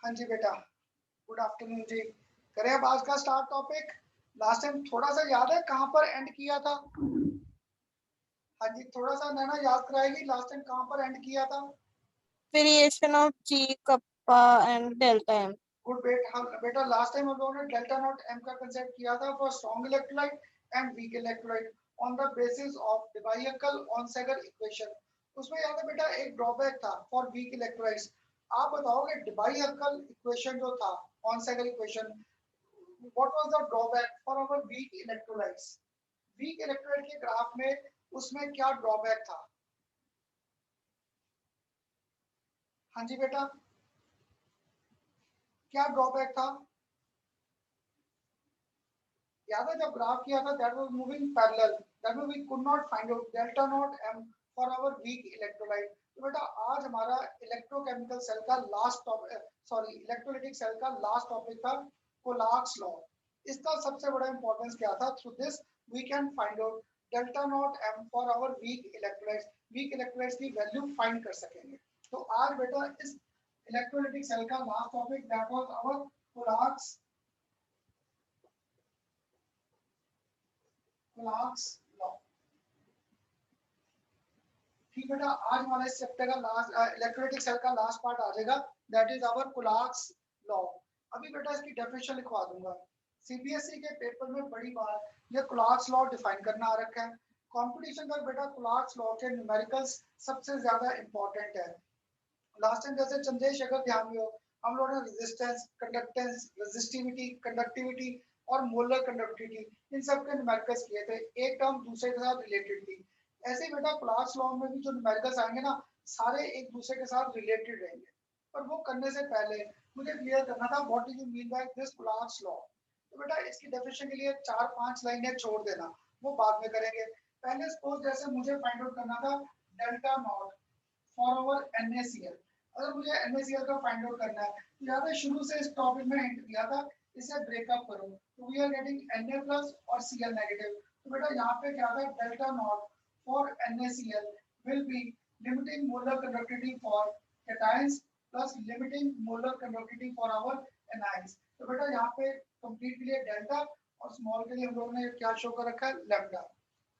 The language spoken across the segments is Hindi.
हाँ जी बेटा, गुड आफ्टरनून जी। करें अब आज का स्टार्ट टॉपिक। लास्ट टाइम थोड़ा सा याद है कहाँ पर एंड किया था? हाँ जी, थोड़ा सा नैना याद कराएगी लास्ट टाइम कहाँ पर एंड किया था? Variation of G, kappa and delta M. Good बेटा लास्ट टाइम हम लोगों ने डेल्टा नॉट एम का कंसेप्ट किया था for strong electrolyte and weak electrolyte on the basis of Debye Huckel Onsager equation. उसमें याद है बेटा एक ड्रॉबैक था फॉर वीक इलेक्ट्रोलाइट्स। आप बताओगे डिबाइकल इक्वेशन जो था, Onsager equation, what was the drawback for our weak electrolytes? Weak electrolyte के ग्राफ में उसमें क्या ड्रॉबैक था? हाँ जी बेटा, क्या ड्रॉबैक था? याद है जब ग्राफ किया था that was moving parallel, that means we could not find out delta not m for our weak electrolyte. तो बेटा आज हमारा इलेक्ट्रोकेमिकल सेल का last topic, sorry electrolytic cell का लास्ट टॉपिक था कोलाक्स लॉ। इसका सबसे बड़ा इंपॉर्टेंस क्या था? Through this we can find out delta not m for our weak electrolytes, weak electrolytes की वैल्यू फाइंड कर सकेंगे। तो आज बेटा इस इलेक्ट्रोलाइटिक सेल का last topic that was our Kohlrausch law. ठीक बेटा, आज हमारा इस चैप्टर का लास्ट इलेक्ट्रोलाइटिक सेल का लास्ट पार्ट आ जाएगा, that is our Kohlrausch law. अभी बेटा इसकी डेफिनेशन लिखवा दूंगा। सीबीएसई के पेपर में बड़ी बार ये कुलाक्स लॉ डिफाइन करना आ रखा है। कंपटीशन का बेटा कुलाक्स लॉ के न्यूमेरिकल्स सबसे ज्यादा इंपॉर्टेंट है। लास्ट टाइम जैसे चंदेश अगर ध्यान में हो, हम लोगों ने रेजिस्टेंस, कंडक्टेंस, रेजिस्टिविटी, कंडक्टिविटी और मोलर कंडक्टिविटी इन सब के न्यूमेरिकल्स किए थे। एक टर्म दूसरे के साथ रिलेटेड थी। ऐसे ही बेटा क्लास लॉ में भी जो न्यूमेरिकल्स आएंगे ना, सारे एक दूसरे के साथ रिलेटेड रहेंगे। पर वो करने से पहले मुझे क्लियर करना था what do you mean by this class law. तो बेटा इसकी डेफिनेशन के लिए 4-5 लाइनें छोड़ देना, वो बाद में करेंगे। पहले सपोज जैसे मुझे फाइंड आउट करना था delta not for our NaCl। अगर मुझे NaCl का फाइंड आउट करना है तो यहाँ पे शुरू से इस टॉपिक में हिंट दिया था, इसे ब्रेकअप करो तो we are getting Na plus और Cl नेगेटिव। तो बेटा यहाँ पे क्या था, delta not for NaCl will be limiting molar conductivity for cations plus limiting molar conductivity for our anions। तो बेटा यहाँ पे कंप्लीट के लिए डेल्टा और स्मॉल के लिए हम लोगों ने क्या शो कर रखा है, लैम्डा।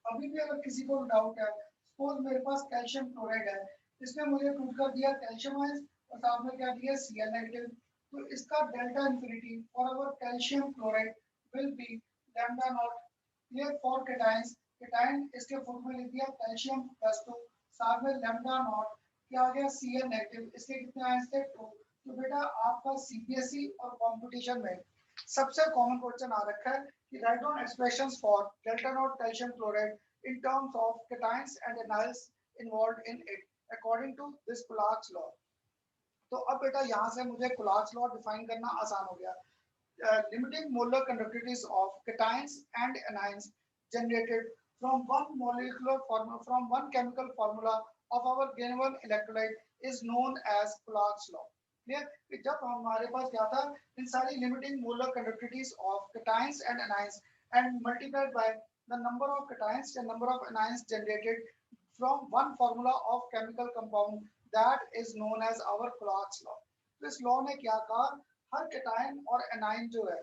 अभी भी अगर किसी को डाउट है, सपोज मेरे पास कैल्शियम क्लोराइड है, इसमें मुझे टूट कर दिया कैल्शियम आयंस और साथ में क्या दिया Cl नेगेटिव। तो इसका delta infinity for our calcium chloride will be lambda naught. ये फॉर कैटायंस, कैटायन इसके फुल में लिख दिया कैल्शियम प्लस 2, साथ में लैम्डा नॉट क्या आ गया Cl नेगेटिव। इसके कितने आयंस थे? 2। तो बेटा आपका सीबीएसई और कंपटीशन में सबसे कॉमन क्वेश्चन आ रखा है कि write down expressions for delta not calcium chloride in terms of cations and anions involved in it according to this Coulom's law। तो अब बेटा यहाँ से मुझे Coulom's law डिफाइन करना आसान हो गया। Limiting molar conductivities of cations and anions generated from one molecular formula, from one chemical formula of our given electrolyte is known as Coulom's law। Clear कि जब हमारे पास क्या था, इन सारी limiting molar conductivities of cations and anions and multiplied by the number of cations and number of anions generated from one formula of chemical compound that is known as our Coulom's law। तो इस लॉ ने क्या कहा, हर केटायन और एनायन जो है,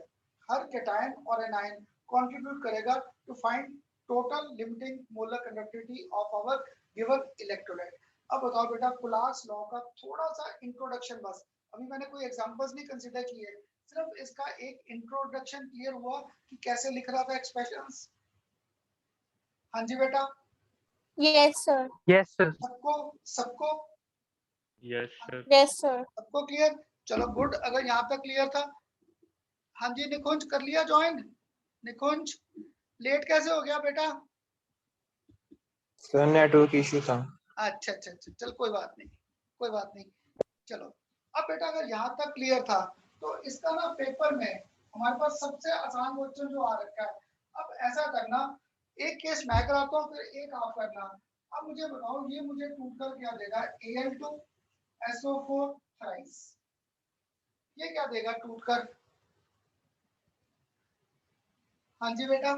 हर केटायन और एनायन कंट्रीब्यूट करेगा to find total limiting molar conductivity of our given electrolyte. अब बताओ बेटा कुलास लॉ का थोड़ा सा इंट्रोडक्शन, बस अभी मैंने कोई एग्जांपल्स नहीं कंसीडर किए, सिर्फ इसका एक इंट्रोडक्शन क्लियर हुआ कि कैसे लिख रहा था एक्सप्रेशंस। हाँ जी बेटा, Yes, sir. Yes, sir. सबको सबको Yes, sir. Yes, sir. सबको क्लियर? चलो गुड, अगर यहाँ तक क्लियर था। हाँ जी निकुंज कर लिया ज्वाइन? निकुंज लेट कैसे हो गया बेटा? सर नेटवर्क इशू था। अच्छा अच्छा अच्छा, चल कोई बात नहीं, कोई बात नहीं। चलो अब बेटा अगर यहाँ तक क्लियर था तो इसका ना पेपर में हमारे पास सबसे आसान क्वेश्चन जो आ रखा है। अब ऐसा करना, एक केस मैं कराता हूँ फिर एक आप करना। अब मुझे बताओ ये मुझे टूट कर क्या देगा, Al2SO4 थ्राइस, ये क्या देगा टूट कर? हाँ जी बेटा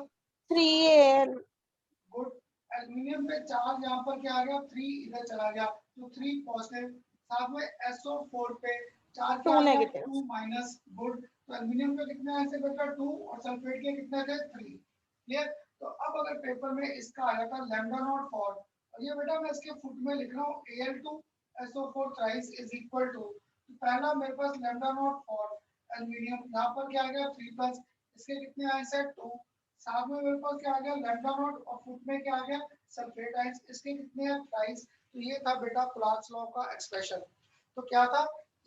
3Al. गुड। एल्यूमिनियम पे चार्ज यहाँ पर क्या आ गया, 3 इधर चला गया तो 3 पॉजिटिव, साथ में SO4 पे चार Two negative. 2 minus good. तो एल्यूमिनियम के कितने आए थे बेटा 2 और सल्फेट के कितने थे 3। क्लियर। तो अब अगर पेपर में इसका आया था लैम्डा नॉट फॉर, और ये बेटा मैं इसके फुट में लिख रहा हूँ Al2SO4 thrice is equal to, पहला मेरे पास लैम्डा नॉट फॉर एल्यूमिनियम, यहाँ पर क्या आ गया 3 प्लस, इसके कितने आए थे 2, साथ में मेरे पास क्या आ गया लैम्डा नॉट और फुट में क्या आ गया सल्फेट आयंस, इसके कितने हैं थ्राइस। तो ये था बेटा क्लार्क्स लॉ का एक्सप्रेशन। तो क्या था,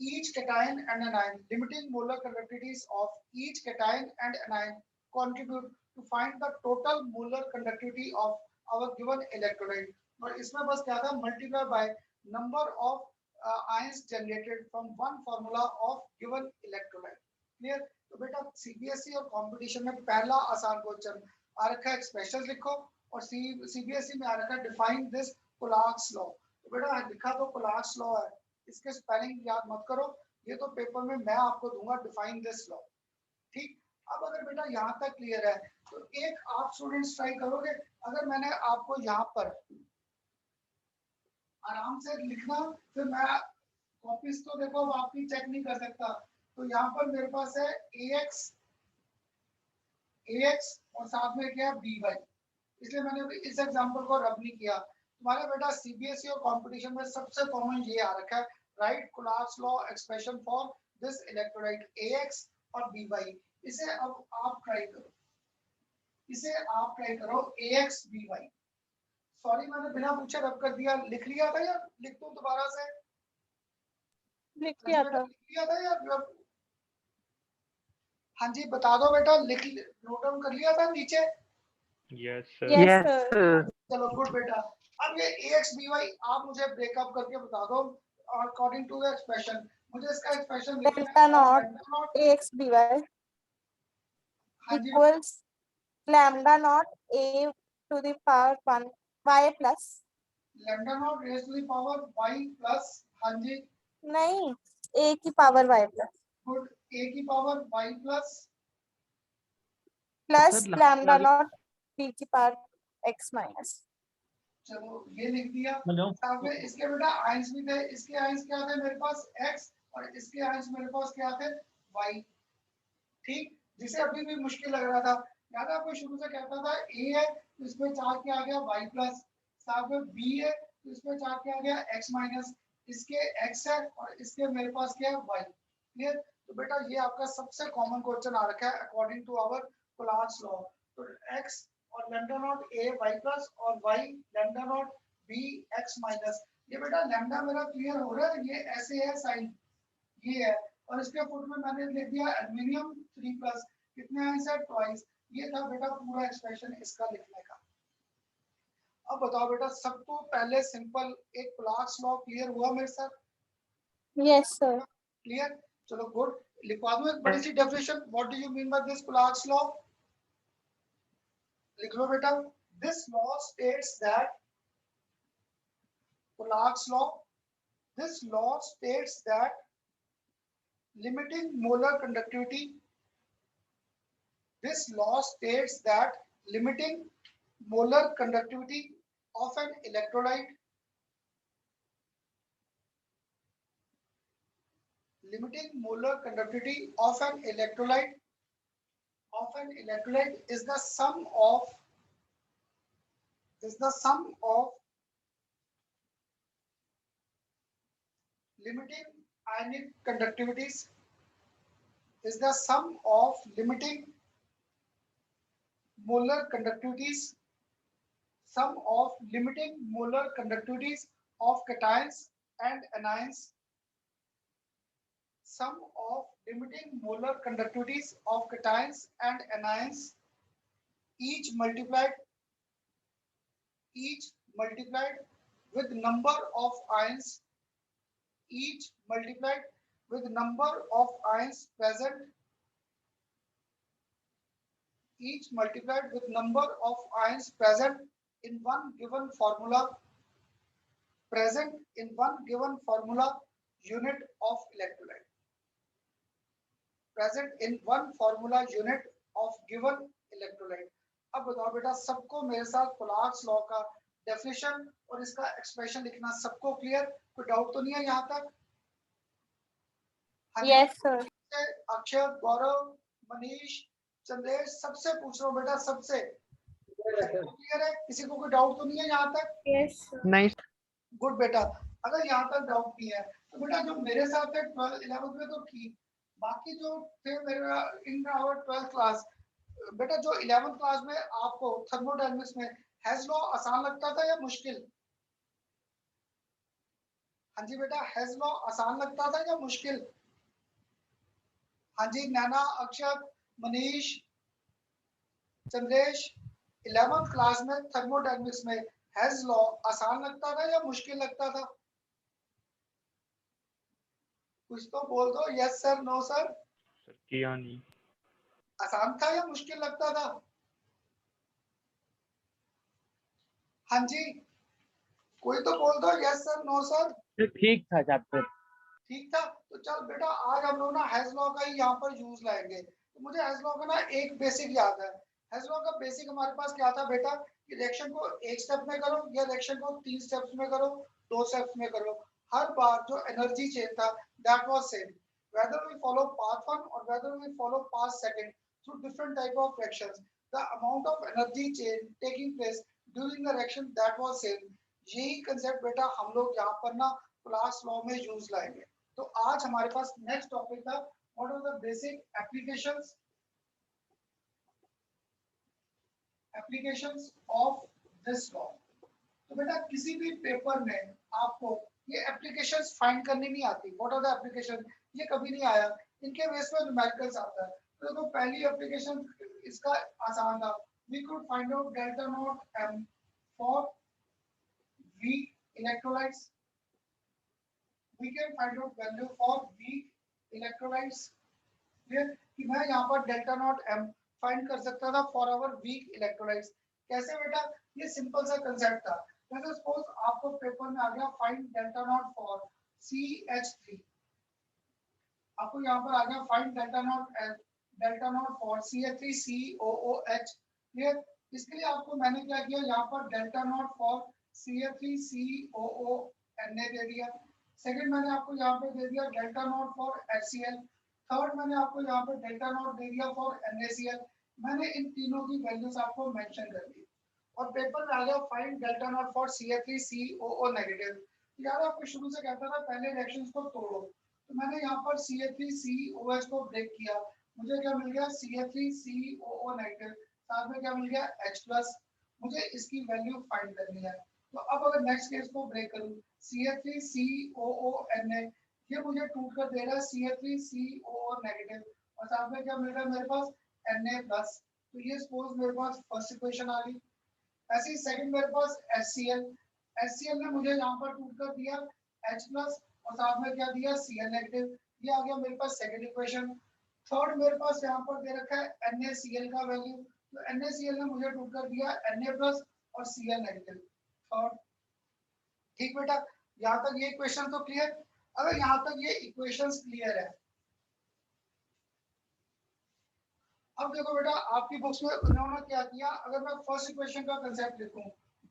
each cation and anion limiting molar conductivities of each cation and anion contribute to find the total molar conductivity of our given electrolyte। और इसमें बस क्या था multiply by number of ions generated from one formula of given electrolyte। Clear. तो बेटा सीबीएसई और कंपटीशन में पहला आसान क्वेश्चन आ रखा है एक्सप्रेशन लिखो, और सीबीएसई में आ रखा है डिफाइन दिस क्लार्क्स लॉ। तो बेटा लिखा तो क्लार्क्स लॉ है, इसके स्पेलिंग याद मत करो, ये तो पेपर में मैं आपको दूंगा डिफाइन दिस लॉ। ठीक। अब अगर बेटा यहाँ तक क्लियर है तो एक आप स्टूडेंट्स ट्राई करोगे, अगर मैंने आपको यहाँ पर आराम से लिखना, फिर मैं कॉपीज तो देखो अब आपकी चेक नहीं कर सकता, तो यहाँ पर मेरे पास है ax और साथ में क्या है by, इसलिए मैंने इस एग्जांपल को रब नहीं किया। तुम्हारा बेटा सीबीएसई और कंपटीशन में सबसे कॉमन ये आ रखा है, right Clarks law expression for this electrolyte ax और by। इसे अब आप ट्राई करो, इसे आप ट्राई करो ax by। सॉरी मैंने बिना पूछे रब कर दिया, लिख लिया था या लिख दूं दोबारा से? लिख लिया था। लिख लिया था या रब? हाँ जी बता दो बेटा, लिख नोट डाउन कर लिया था नीचे? Yes, sir. Yes, sir. चलो गुड बेटा। अब ये ax by आप मुझे ब्रेकअप करके बता दो अकॉर्डिंग टू द एक्सप्रेशन, मुझे इसका एक्सप्रेशन लिखना Delta है naught lambda naught। ax by हाँ जी equals lambda naught a to the power 1 y plus, lambda naught raised to the power y plus, हाँ जी नहीं a की power y plus good, a की power y plus plus lambda naught b की पावर x minus। चलो ये लिख दिया। साथ में इसके बेटा आयंस भी थे, इसके आयंस क्या थे मेरे पास x और इसके आयंस मेरे पास क्या थे y। ठीक, जिसे अभी भी मुश्किल लग रहा था, याद है आपको शुरू से कहता था a है तो इसमें 4 क्या आ गया y प्लस, साथ में b है तो इसमें 4 क्या आ गया x माइनस, इसके x है और इसके मेरे पास क्या है y। क्लियर। तो बेटा ये आपका सबसे कॉमन क्वेश्चन आ रखा है according to our Kohlrausch's law. तो x और lambda not a y plus और y lambda not b x minus. ये बेटा लैम्डा मेरा क्लियर हो रहा है, ये ऐसे है साइन, ये है, और इसके फुट में मैंने लिख दिया एल्युमिनियम 3 प्लस, कितने आए सर ट्वाइस। ये था बेटा पूरा एक्सप्रेशन इसका लिखने का। अब बताओ बेटा सबको पहले सिंपल एक क्लार्क्स लॉ क्लियर हुआ मेरे साथ? Yes, sir. क्लियर। चलो गुड, लिखवा दूं एक बड़ी सी definition, what do you mean by this Kohlrausch law? लिख लो बेटा, this law states that, Kohlrausch law, this law states that limiting molar conductivity, this law states that limiting molar conductivity of an electrolyte, limiting molar conductivity of an electrolyte is the sum of limiting ionic conductivities, is the sum of limiting molar conductivities, sum of limiting molar conductivities of cations and anions, sum of limiting molar conductivities of cations and anions, each multiplied with number of ions, each multiplied with number of ions present, each multiplied with number of ions present in one given formula, present in one given formula unit of electrolyte, present in one formula unit of given electrolyte। अब बताओ बेटा सबको मेरे साथ क्लार्क्स लॉ का डेफिनेशन और इसका एक्सप्रेशन लिखना सबको क्लियर, कोई डाउट तो नहीं है यहाँ तक? हाँ जी, Yes, sir. अक्षय, गौरव, मनीष, चंद्रेश, सबसे पूछ रहा हूँ बेटा, सबसे क्लियर है? किसी को कोई डाउट तो नहीं है यहाँ तक? Yes, sir. नहीं गुड बेटा। अगर यहाँ तक डाउट नहीं है तो बेटा जो मेरे साथ थे 11th में तो ठीक, बाकी जो थे मेरे इन आवर 12th क्लास, बेटा जो 11th क्लास में आपको थर्मोडायनामिक्स में हेज लॉ आसान लगता था या मुश्किल? हाँ जी बेटा, हेज लॉ आसान लगता था या मुश्किल? हाँ जी, नैना, अक्षत, मनीष, चंद्रेश, 11th क्लास में थर्मोडायनामिक्स में हेज लॉ आसान लगता था या मुश्किल लगता था? कुछ तो बोल दो, yes sir, no sir. Sir किया नहीं। आसान था या मुश्किल लगता था? हाँ जी, कोई तो बोल दो, यस सर, नो सर। ठीक था चैप्टर। ठीक था। तो चल बेटा, आज हम लोग ना हेज लॉ का ही यहाँ पर यूज लाएंगे। तो मुझे हेज लॉ का ना एक बेसिक याद है। हेज लॉ का बेसिक हमारे पास क्या था बेटा, कि रिएक्शन को एक स्टेप में करो या रिएक्शन को 3 स्टेप्स में करो, 2 स्टेप्स में करो, हर बार जो एनर्जी चेंज था that was same, whether we follow path 1 or whether we follow path 2 through different type of reactions, the amount of energy change taking place during the reaction that was same। यही कंसेप्ट बेटा हम लोग यहाँ पर ना क्लास लॉ में यूज लाएंगे। तो आज हमारे पास नेक्स्ट टॉपिक था, what are the basic applications of this law. तो बेटा किसी भी पेपर में आपको ये एप्लीकेशंस फाइंड करनी नहीं आती, व्हाट आर द एप्लीकेशन, ये कभी नहीं आया, इनके बेस पे न्यूमेरिकल्स आता है। तो देखो पहली एप्लीकेशन इसका आसान था, we could find out delta not m for weak electrolytes, we can find out value for weak electrolytes, clear कि मैं यहाँ पर डेल्टा नॉट एम फाइंड कर सकता था फॉर आवर वीक इलेक्ट्रोलाइट्स। कैसे बेटा, ये सिंपल सा कंसेप्ट था। जैसे सपोज आपको पेपर में आ गया find delta not for CH3, आपको यहाँ पर आ गया find delta not for CH3COOH, clear. इसके लिए आपको मैंने क्या किया, यहाँ पर डेल्टा नॉट फॉर CH3COONA दे दिया। सेकंड मैंने आपको यहाँ पे दे दिया delta not for HCl। Third मैंने आपको यहाँ पे डेल्टा नॉट दे दिया फॉर NaCl। मैंने इन तीनों की वैल्यूज आपको मेंशन कर दी और पेपर में आ गया find delta not for CH3COO negative. यार आपको शुरू से कहता था पहले रिएक्शंस को तोड़ो, तो मैंने यहाँ पर CH3COH को ब्रेक किया, मुझे क्या मिल गया CH3COO नेगेटिव, साथ में क्या मिल गया H+। मुझे इसकी वैल्यू फाइंड करनी है। तो अब अगर नेक्स्ट केस को ब्रेक करूं, CH3COONA, ये मुझे टूट कर दे रहा है CH3COO नेगेटिव और साथ में क्या मिल रहा है मेरे पास Na+। तो ये सपोज मेरे पास फर्स्ट इक्वेशन आ गई। ऐसे ही सेकंड मेरे पास HCl ने मुझे यहाँ पर टूट कर दिया H+ और साथ में क्या दिया Cl नेगेटिव, ये आ गया मेरे पास सेकंड इक्वेशन। थर्ड मेरे पास यहाँ पर दे रखा है NaCl का वैल्यू, तो NaCl ने मुझे टूट कर दिया Na+ और Cl नेगेटिव। थर्ड, ठीक बेटा, यहाँ तक ये इक्वेशन तो क्लियर। अगर यहाँ तक ये इक्वेशंस क्लियर है, अब देखो बेटा आपकी बुक्स में उन्होंने क्या किया, अगर मैं फर्स्ट इक्वेशन का कंसेप्ट लिखूं,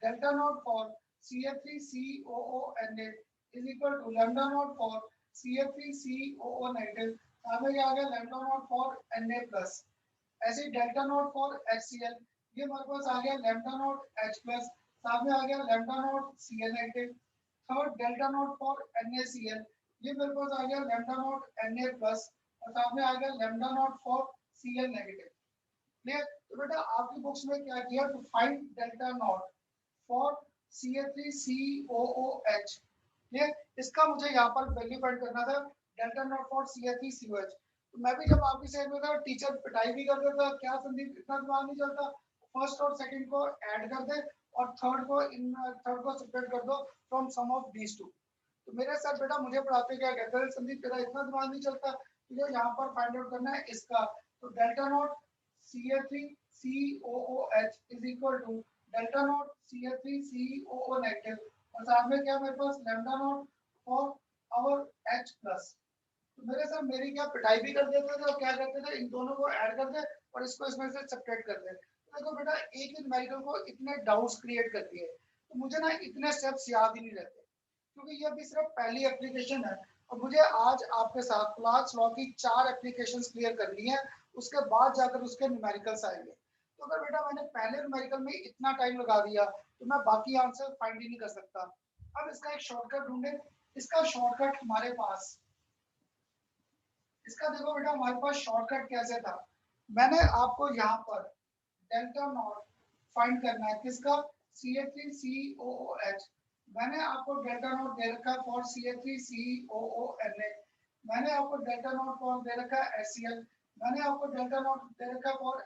delta not for CH3COONA is equal to lambda not for CH3COO negative, सामने क्या आ गया लैम्डा नॉट फॉर Na+। ऐसे डेल्टा नॉट फॉर HCl, ये हमारे पास आ गया लैम्डा नॉट H+, सामने आ गया lambda not Cl negative. Third delta not for NaCl, ये मेरे पास आ गया लैम्डा नॉट Na+ और सामने आ गया lambda not for Cl negative, clear. तो बेटा आपकी बुक्स में क्या किया, to find delta not for CH3COOH, clear. इसका मुझे यहाँ पर वैल्यू फाइंड करना था डेल्टा नॉट फॉर CH3COH। तो मैं भी जब आपकी साइड में था टीचर पिटाई भी कर देता, क्या संदीप इतना दिमाग नहीं चलता, फर्स्ट और सेकंड को ऐड कर दे और थर्ड को सब्ट्रैक्ट कर दो from sum of these two. तो मेरे सर बेटा मुझे पढ़ाते क्या कहते हैं, संदीप तेरा इतना दिमाग नहीं चलता, तुझे यहाँ पर फाइंड आउट करना है इसका। तो delta naught CH3COOH is equal to delta naught CH3COO negative और साथ में क्या मेरे पास lambda not for our H+। तो मेरे सर मेरी क्या पिटाई भी कर देते थे और क्या करते थे, इन दोनों को ऐड कर दे और इसको इसमें से सब्ट्रैक्ट कर दे। तो देखो बेटा एक ही न्यूमेरिकल को इतने डाउट्स क्रिएट करती है, तो मुझे ना इतने स्टेप्स याद ही नहीं रहते, क्योंकि ये अभी सिर्फ पहली एप्लीकेशन है। और मुझे आज आपके साथ क्लास लॉ की 4 एप्लीकेशंस क्लियर करनी है, उसके बाद जाकर उसके न्यूमेरिकल्स आएंगे। तो अगर बेटा मैंने पहले न्यूमेरिकल में इतना टाइम लगा दिया तो मैं बाकी आंसर फाइंड ही नहीं कर सकता। अब इसका एक शॉर्टकट ढूंढे। इसका शॉर्टकट हमारे पास, इसका देखो बेटा हमारे पास शॉर्टकट कैसे था। मैंने आपको यहाँ पर डेल्टा नॉट फाइंड करना है, किसका, CH3COOH। मैंने आपको डेल्टा नॉट दे रखा है फॉर CH3COONA। मैंने आपको डेल्टा नॉट फॉर दे रखा है HCl। मैंने आपको डेल्टा नॉट दे रखा है फॉर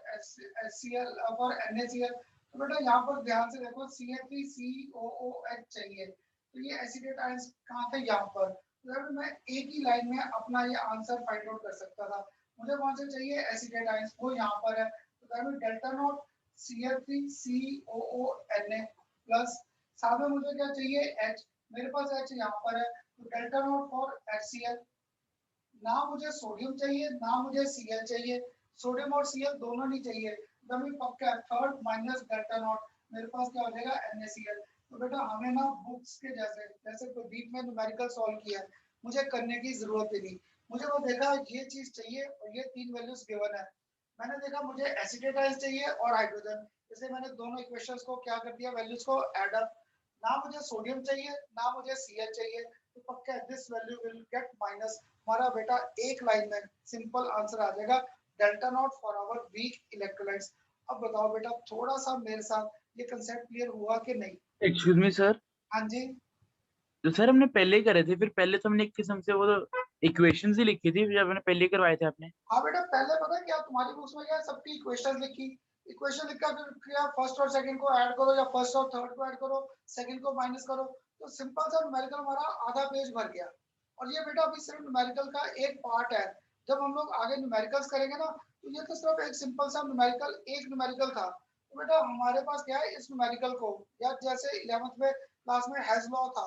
HCl फॉर NaCl। तो बेटा यहाँ पर ध्यान से देखो, CH3COOH चाहिए, तो ये एसिडेट आयंस कहाँ थे, यहाँ पर। तो मैं एक ही लाइन में अपना ये आंसर फाइंड आउट कर सकता था। मुझे कौन से चाहिए, एसिडेट आयंस, वो यहाँ पर है। तो डेल्टा नॉट CH3COONA प्लस, साथ में मुझे क्या चाहिए, H। मेरे पास H यहाँ पर है, तो डेल्टा नॉट फॉर HCl। ना मुझे सोडियम चाहिए ना मुझे Cl चाहिए, सोडियम और Cl दोनों नहीं चाहिए, तो हमें पक्का थर्ड माइनस डेल्टा नॉट, मेरे पास क्या हो जाएगा, NaCl। तो बेटा हमें ना बुक्स के जैसे जैसे प्रदीप में न्यूमेरिकल सॉल्व किया है, मुझे करने की जरूरत ही नहीं। मुझे वो देखा ये चीज चाहिए और ये तीन वैल्यूज गिवन है। मैंने देखा मुझे एसिडेट आयंस चाहिए और हाइड्रोजन, इसलिए मैंने दोनों इक्वेशंस को क्या कर दिया, वैल्यूज को ऐड अप। ना मुझे सोडियम चाहिए ना मुझे Cl चाहिए, तो पक्का this value will get minus. हमारा बेटा एक लाइन में सिंपल आंसर आ जाएगा, delta not for our weak electrolytes. अब बताओ बेटा थोड़ा सा मेरे साथ ये कंसेप्ट क्लियर हुआ कि नहीं। एक्सक्यूज मी सर, हाँ जी, तो सर हमने पहले ही करे थे, फिर पहले तो हमने एक किस्म से वो तो इक्वेशंस ही लिखी थी जब हमने पहले ही करवाए थे आपने। हाँ बेटा पहले पता है क्या तुम्हारी बुक्स में क्या है, सबकी इक्वेशन लिखी, इक्वेशन लिखा, फिर क्या फर्स्ट और सेकंड को ऐड करो या फर्स्ट और थर्ड को ऐड करो, सेकंड को माइनस करो, तो सिंपल सा न्यूमेरिकल हमारा आधा पेज भर गया। और ये बेटा अभी सिर्फ न्यूमेरिकल का एक पार्ट है। जब हम लोग आगे न्यूमेरिकल्स करेंगे ना, तो ये तो सिर्फ एक सिंपल सा न्यूमेरिकल, एक न्यूमेरिकल था। तो बेटा हमारे पास क्या है, इस न्यूमेरिकल को, या जैसे 11th में क्लास में हैज लॉ था,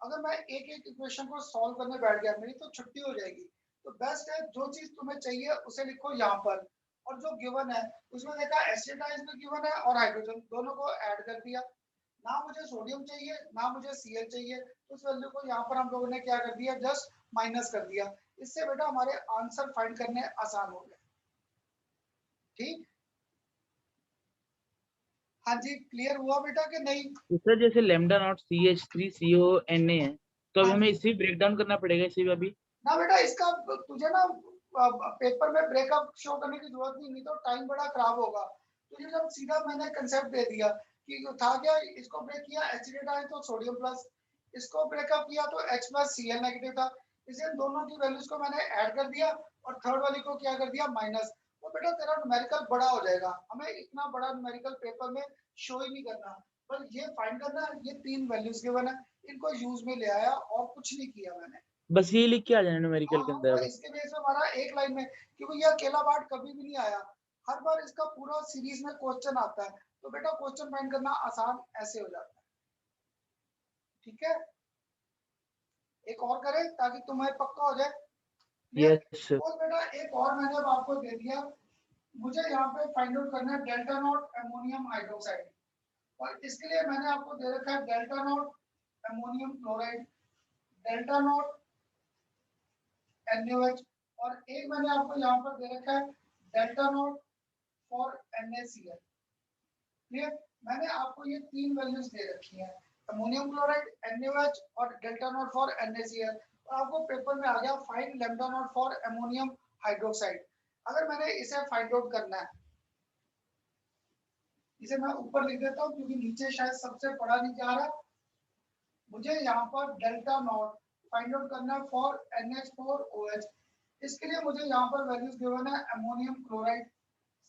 अगर मैं एक एक इक्वेशन को सॉल्व करने बैठ गया मेरी तो छुट्टी हो जाएगी। तो बेस्ट है, जो चीज तुम्हें चाहिए उसे लिखो यहाँ पर, और जो गिवन है उसमें देखा एसिड में गिवन है और हाइड्रोजन दोनों को ऐड कर दिया। ना मुझे सोडियम चाहिए ना मुझे Cl चाहिए, तो उस वैल्यू को यहाँ पर हम लोगों ने क्या कर दिया, जस्ट माइनस कर दिया। इससे बेटा हमारे आंसर फाइंड करने आसान हो गए। ठीक, हाँ जी, क्लियर हुआ बेटा कि नहीं। तो सर जैसे लेमडा नॉट CH3CONA है, तो अभी हाँ हमें जी, इसी ब्रेक डाउन करना पड़ेगा इसी में अभी। ना बेटा इसका तुझे ना पेपर में ब्रेकअप शो करने की जरूरत नहीं तो टाइम बड़ा खराब होगा। तुझे जब सीधा मैंने कंसेप्ट दे दिया कि था क्या, इसको ब्रेक किया एसिडेट आए तो सोडियम प्लस, इसको ब्रेकअप किया तो H प्लस Cl नेगेटिव था, इसलिए दोनों की वैल्यूज को मैंने ऐड कर दिया और थर्ड वाली को क्या कर दिया, माइनस। तो बेटा तेरा न्यूमेरिकल बड़ा हो जाएगा, हमें इतना बड़ा न्यूमेरिकल पेपर में शो ही नहीं करना, पर ये फाइंड करना ये तीन वैल्यूज गिवन है, इनको यूज में ले आया और कुछ नहीं किया मैंने। बस ये लिख के आ जाना न्यूमेरिकल हाँ के हाँ, अंदर और बस। इसके बेस में हमारा एक लाइन में, क्योंकि ये अकेला पार्ट कभी भी नहीं आया, हर बार इसका पूरा सीरीज में क्वेश्चन आता है, तो बेटा क्वेश्चन फाइंड करना आसान ऐसे हो जाता है। ठीक है, एक और करें ताकि तुम्हें पक्का हो जाए। ये यस सर। सपोज बेटा एक और मैंने अब आपको दे दिया, मुझे यहाँ पे फाइंड आउट करना है डेल्टा नॉट अमोनियम हाइड्रोक्साइड, और इसके लिए मैंने आपको दे रखा है delta not ammonium chloride, delta not NaOH, और एक मैंने आपको यहाँ पर दे रखा है delta not for NaCl। Clear, मैंने आपको ये तीन वैल्यूज दे रखी हैं, अमोनियम क्लोराइड, NaOH और डेल्टा नॉट फॉर NaCl। और आपको पेपर में आ गया find lambda naught for ammonium hydroxide. अगर मैंने इसे फाइंड आउट करना है, इसे मैं ऊपर लिख देता हूँ क्योंकि नीचे शायद सबसे पढ़ा नहीं जा रहा। मुझे यहाँ पर डेल्टा नॉट फाइंड आउट करना है फॉर NH4OH। इसके लिए मुझे यहाँ पर वैल्यूज गिवन है अमोनियम क्लोराइड,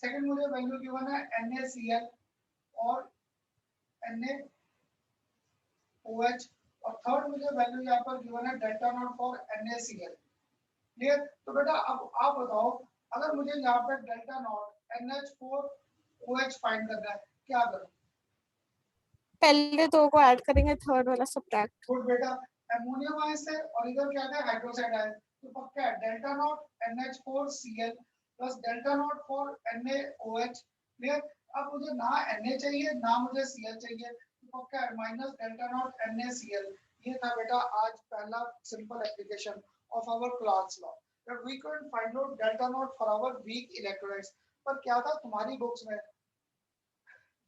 सेकंड मुझे वैल्यू गिवन है NaCl और NaOH, और थर्ड मुझे वैल्यू यहाँ पर गिवन है delta not for NaCl। Clear, तो बेटा अब आप बताओ, अगर मुझे यहाँ पर डेल्टा नॉट NH4OH फाइंड करना है, क्या करूँ। पहले दो को ऐड करेंगे, थर्ड वाला सब्ट्रैक्ट। गुड बेटा, अमोनियम आयन से और इधर क्या है, हाइड्रोक्साइड आयन, तो पक्का है delta not NH4Cl plus delta not for NaOH। Clear, अब मुझे ना Na चाहिए ना मुझे Cl चाहिए, तो पक्का है माइनस डेल्टा नॉट NaCl। ये था बेटा आज पहला simple application. of our Clark's law that we could find out delta naught for our weak electrolytes. पर क्या था तुम्हारी बुक्स में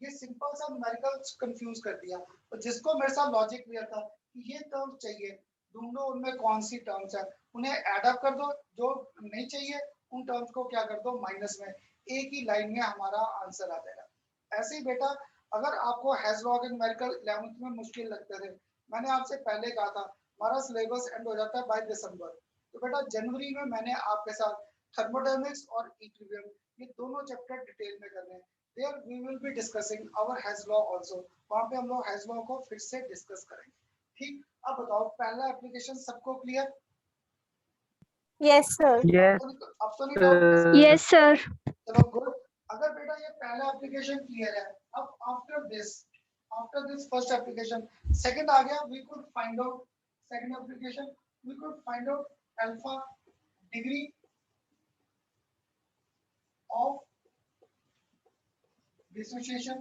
ये सिंपल सा न्यूमेरिकल कंफ्यूज कर दिया, तो जिसको मेरे साथ लॉजिक क्लियर था कि ये टर्म चाहिए, ढूंढो उनमें कौन सी टर्म्स है, उन्हें ऐड अप कर दो, जो नहीं चाहिए उन टर्म्स को क्या कर दो माइनस में, एक ही लाइन में हमारा आंसर आ जाएगा। ऐसे ही बेटा अगर आपको हेज़लॉग एंड न्यूमेरिकल 11th में मुश्किल लगते थे, मैंने आपसे पहले कहा था हमारा सिलेबस एंड हो जाता है बाय दिसंबर, तो बेटा जनवरी में मैंने आपके साथ थर्मोडायनेमिक्स और इक्विलिब्रियम ये दोनों चैप्टर डिटेल में करने हैं। There we will be discussing our Hess law also. वहाँ पे हम लोग Hess law को फिर से डिस्कस करेंगे। ठीक, अब बताओ पहला एप्लीकेशन सबको क्लियर? Yes, sir. Yes, अब तो नहीं डाउट? Yes, sir. चलो गुड। अगर बेटा ये पहला एप्लीकेशन क्लियर है, अब after this first application second आ गया, we could find out second application, we could find out alpha degree of dissociation.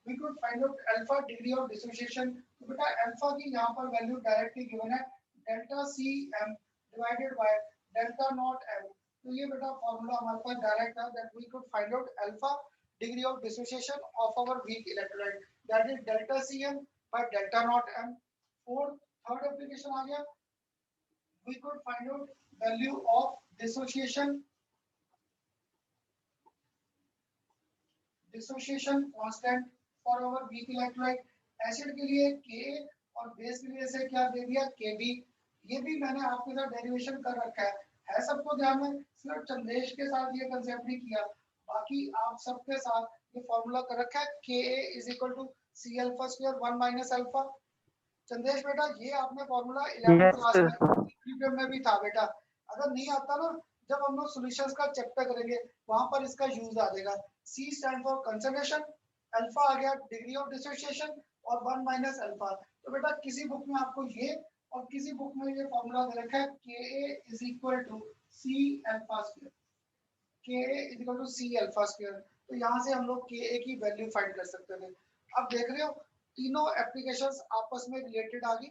We could find out alpha degree of dissociation. तो बेटा alpha की यहाँ पर वैल्यू डायरेक्टली गिवन है delta C M divided by delta not M. तो ये बेटा फॉर्मूला हमारे पास डायरेक्ट है that we could find out alpha degree of dissociation of our weak electrolyte, that is delta cm by delta naught m. Third application आ गया, we could find out value of dissociation constant for our weak electrolyte. Acid के लिए Ka और बेस के लिए से क्या दे दिया Kb। ये भी मैंने आपके साथ डेरिवेशन कर रखा है सबको ध्यान में, सिर्फ चंदेश के साथ ये कांसेप्ट नहीं किया, बाकी आप सबके साथ ये फार्मूला कर रखा है Ka is equal to C alpha square 1 minus alpha. Chandesh बेटा ये आपने फार्मूला 11th क्लास में इक्विलिब्रियम में भी था बेटा, अगर नहीं आता ना जब हम लोग सॉल्यूशंस का चैप्टर करेंगे वहां पर इसका यूज आ जाएगा। C stand for concentration, alpha आ गया डिग्री ऑफ डिसोसिएशन और 1 माइनस अल्फा। तो बेटा किसी बुक में आपको ये और किसी बुक में ये फार्मूला दे रखा है Ka is equal to C alpha square, Ka is equal to C alpha square. तो यहाँ से हम लोग Ka की वैल्यू फाइंड कर सकते थे। अब देख रहे हो तीनों एप्लीकेशंस आपस में रिलेटेड आ गई,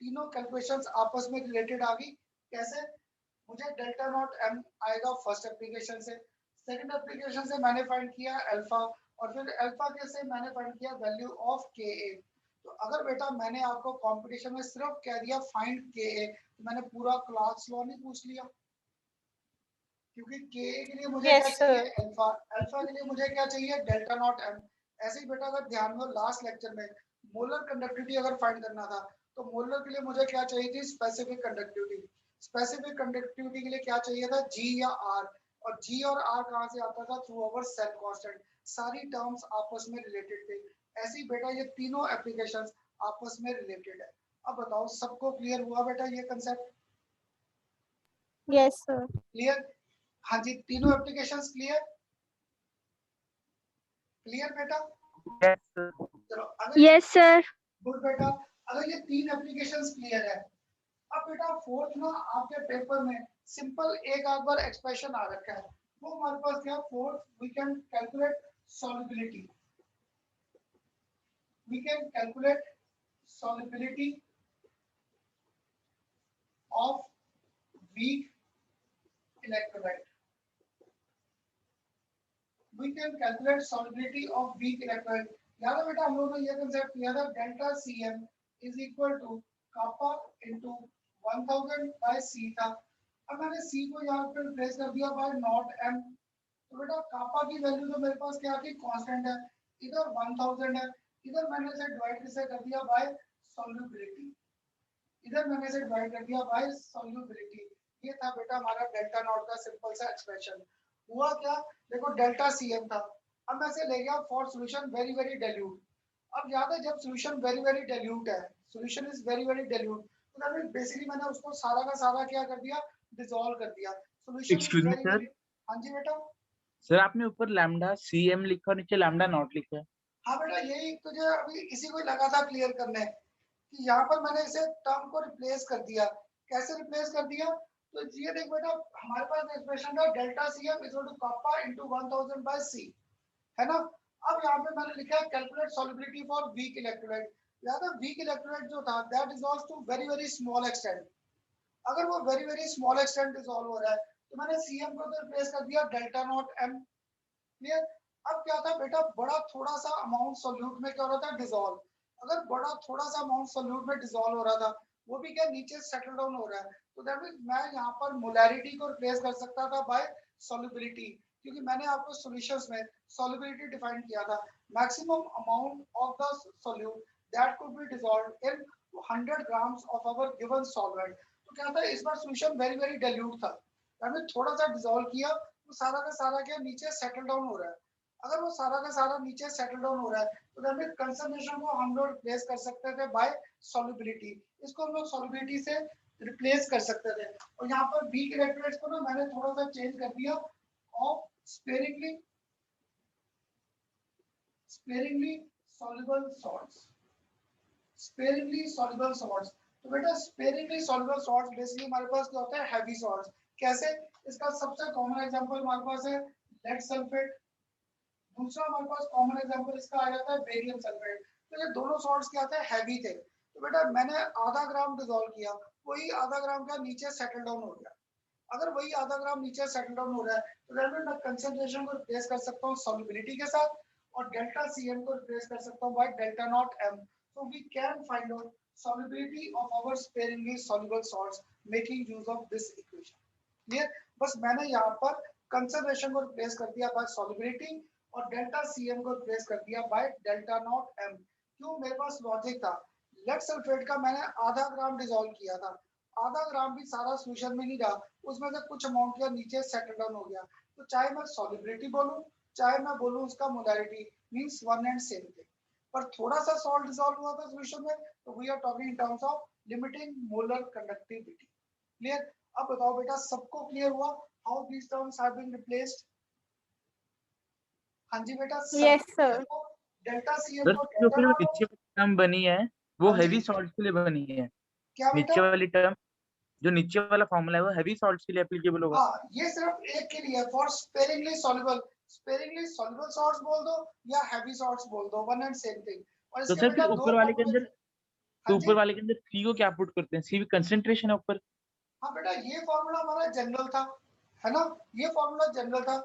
तीनों कैलकुलेशंस आपस में रिलेटेड आ गई। कैसे? मुझे डेल्टा नॉट एम आएगा फर्स्ट एप्लीकेशन से, सेकंड एप्लीकेशन से मैंने फाइंड किया अल्फा, और फिर अल्फा के से मैंने फाइंड किया वैल्यू ऑफ Ka। तो अगर बेटा मैंने आपको कंपटीशन में सिर्फ कह दिया फाइंड Ka, तो मैंने पूरा क्लास लॉ नहीं पूछ लिया, क्योंकि Ka के लिए मुझे क्या चाहिए अल्फा, अल्फा के लिए मुझे क्या चाहिए डेल्टा नॉट एम। ऐसे ही बेटा अगर ध्यान में लास्ट लेक्चर में मोलर कंडक्टिविटी अगर फाइंड करना था तो मोलर के लिए मुझे क्या चाहिए थी स्पेसिफिक कंडक्टिविटी, स्पेसिफिक कंडक्टिविटी के लिए क्या चाहिए था G या R, और G और R कहाँ से आता था थ्रू आवर सेल कांस्टेंट। सारी टर्म्स आपस में रिलेटेड थे। ऐसे ही बेटा ये तीनों एप्लीकेशंस आपस में रिलेटेड है। अब बताओ सबको क्लियर हुआ बेटा ये कांसेप्ट? Yes, sir. क्लियर? हाँ जी, तीनों एप्लीकेशंस क्लियर? क्लियर बेटा? yes, sir. चलो अगर Yes, sir. गुड बेटा, अगर ये तीन एप्लीकेशंस क्लियर है, अब बेटा फोर्थ ना आपके पेपर में सिंपल एक आध बार एक्सप्रेशन आ रखा है, वो हमारे पास क्या fourth, we can calculate solubility, we can calculate solubility of weak electrolyte, we can calculate solubility of weak electrolyte। याद है बेटा हम लोगों ने ये कांसेप्ट किया था delta Cm is equal to kappa into 1000 by C था। अब मैंने C को यहाँ पे रिप्लेस कर दिया बाय नॉट m, तो बेटा kappa की वैल्यू तो मेरे पास क्या थी कांस्टेंट है, इधर 1000 है, इधर मैंने इसे डिवाइड किससे कर दिया बाय सॉल्युबिलिटी, इधर मैंने इसे डिवाइड कर दिया बाय सॉल्युबिलिटी। ये था बेटा हमारा डेल्टा नॉट का सिंपल सा एक्सप्रेशन। हुआ क्या, देखो डेल्टा Cm था, अब मैं इसे ले गया for solution very very dilute. अब याद है जब सॉल्यूशन वेरी वेरी डाइल्यूट है, solution is very very dilute, तो दैट बेसिकली मैंने उसको सारा का सारा क्या कर दिया डिसॉल्व कर दिया। सॉल्यूशन एक्सक्यूज मी सर, हाँ जी बेटा। सर आपने ऊपर लैम्डा Cm लिखा और नीचे लैम्डा नॉट लिखा है। हाँ बेटा यही तुझे अभी इसी को लगा था क्लियर करने कि यहाँ पर मैंने इसे टर्म को रिप्लेस कर दिया। कैसे रिप्लेस कर दिया, तो ये देख बेटा हमारे पास एक्सप्रेशन था delta Cm equal to kappa into 1000 by C, है ना। अब यहाँ पे मैंने लिखा है calculate solubility for weak electrolyte. याद है वीक इलेक्ट्रोलाइट जो था that dissolves to very very small extent. अगर वो very very small extent dissolve हो रहा है तो मैंने सीएम को तो रिप्लेस कर दिया डेल्टा नॉट एम। क्लियर। अब क्या था बेटा, बड़ा थोड़ा सा अमाउंट सोल्यूट में क्या हो रहा था, डिसॉल्व। अगर बड़ा थोड़ा सा अमाउंट सोल्यूट में डिसॉल्व हो रहा था, वो भी क्या नीचे सेटल डाउन हो रहा है, तो दैट मींस मैं यहाँ पर मोलैरिटी को रिप्लेस कर सकता था बाय सॉल्युबिलिटी, क्योंकि मैंने आपको सॉल्यूशंस में सॉल्युबिलिटी डिफाइन किया था, maximum amount of the solute that could be dissolved in 100 grams of our given solvent. तो क्या था, इस बार सॉल्यूशन वेरी वेरी डाइल्यूट था, मैंने थोड़ा सा डिसॉल्व किया, तो सारा का सारा क्या नीचे सेटल डाउन हो रहा है। अगर वो सारा का सारा नीचे सेटल डाउन हो रहा है तो दैट मींस कंसंट्रेशन को हम लोग रिप्लेस कर सकते थे बाय सॉल्युबिलिटी। इसको हम लोग सॉल्युबिलिटी से रिप्लेस कर सकते थे। और यहाँ पर वीक इलेक्ट्रोलाइट्स को ना मैंने थोड़ा सा चेंज कर दिया of sparingly soluble salts, sparingly soluble salts। तो बेटा sparingly soluble salts बेसिकली हमारे पास क्या होता है, हैवी सॉल्ट्स। कैसे, इसका सबसे कॉमन एग्जांपल हमारे पास है लेड सल्फेट, दूसरा हमारे पास कॉमन एग्जांपल इसका आ जाता है बेरियम सल्फेट। तो ये दोनों सॉल्ट्स क्या थे, हैवी थे। तो बेटा मैंने आधा ग्राम डिसॉल्व किया, वही आधा ग्राम का नीचे सेटल डाउन हो गया। अगर वही आधा ग्राम नीचे सेटल डाउन हो रहा है तो दैट मैं कंसंट्रेशन को रिप्लेस कर सकता हूँ सॉल्युबिलिटी के साथ, और डेल्टा सीएम को रिप्लेस कर सकता हूँ by delta not M. So we can find out solubility of our sparingly soluble salts making use of this equation। Clear. बस मैंने यहाँ पर कंसंट्रेशन को रिप्लेस कर दिया बाय सॉल्युबिलिटी और डेल्टा सीएम को रिप्लेस कर दिया बाय डेल्टा नॉट एम। क्यों, मेरे पास लॉजिक था, लेड सल्फेट का मैंने आधा ग्राम डिसॉल्व किया था, आधा ग्राम भी सारा सोल्यूशन में नहीं रहा, उसमें से कुछ अमाउंट का नीचे सेटल डाउन हो गया। तो चाहे मैं सॉल्युबिलिटी बोलूं चाहे मैं बोलूं उसका molarity, means one and same thing. पर थोड़ा सा सॉल्ट डिसॉल्व हुआ था सॉल्यूशन में, तो we are talking in terms of limiting molar conductivity. Clear. अब बताओ बेटा, सबको क्लियर हुआ how these terms have been replaced? हाँ जी बेटा, Yes, सबको sir. क्लियर हुआ? डेल्टा सीएम सर को जो डेल्टा फिर नॉट, नीचे वाली टर्म बनी है वो हाँ जी हैवी सॉल्ट के लिए बनी है। क्या बेटा? नीचे वाली टर्म, जो नीचे वाला फॉर्मूला है वो हैवी सॉल्ट्स के लिए एप्लीकेबल होगा। हाँ, ये सिर्फ एक के लिए for sparingly soluble, sparingly soluble salts बोल दो या हैवी सॉल्ट्स बोल दो, वन एंड सेम थिंग। और तो इसके सर फिर बेटा दो ऊपर वाले के फॉर्मूले अंदर, थे। तो हाँ ऊपर जी, वाले के अंदर सी को क्या पुट करते हैं, सी भी कंसंट्रेशन है ऊपर। हाँ बेटा ये फॉर्मूला हमारा जनरल था, है ना, ये फॉर्मूला जनरल था।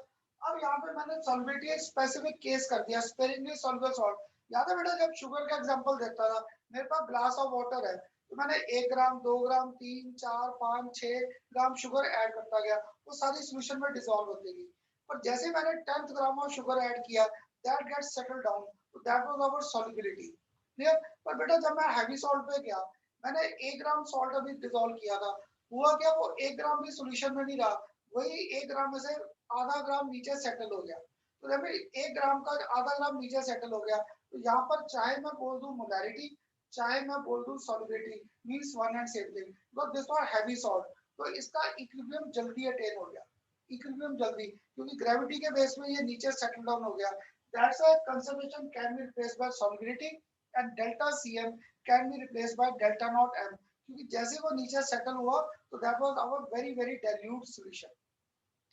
अब यहाँ पे मैंने सॉल्युबिलिटी एक स्पेसिफिक केस कर दिया, स्पेरिंगली सॉल्युबल सॉल्ट। याद है बेटा, जब शुगर का एग्जांपल देता था, मेरे पास ग्लास ऑफ वाटर है, तो मैंने 1 ग्राम 2 ग्राम 3 4 5 6 ग्राम शुगर ऐड करता गया, वो सारी सॉल्यूशन में डिसॉल्व होती गई। पर जैसे मैंने 10th gram of sugar add किया, दैट गेट्स सेटल्ड डाउन, तो that was our solubility. Clear. पर बेटा जब मैं हैवी सॉल्ट पे गया, मैंने 1 ग्राम सॉल्ट अभी डिसॉल्व किया था, हुआ क्या, वो 1 ग्राम भी सॉल्यूशन में नहीं रहा, वही 1 ग्राम में से आधा ग्राम नीचे सेटल हो गया। तो जब 1 ग्राम का आधा ग्राम नीचे सेटल हो गया, तो यहाँ पर चाहे मैं बोल दूं मोलैरिटी चाहे मैं बोल दूं solubility, means one and same thing, because this were heavy salt, तो इसका इक्विलिब्रियम जल्दी अटेन हो गया, इक्विलिब्रियम जल्दी, क्योंकि ग्रेविटी के बेस में ये नीचे सेटल डाउन हो गया। That's why conservation can be replaced by solubility and delta CM can be replaced by delta not M, क्योंकि जैसे वो नीचे सेटल हुआ तो that was our very very dilute solution.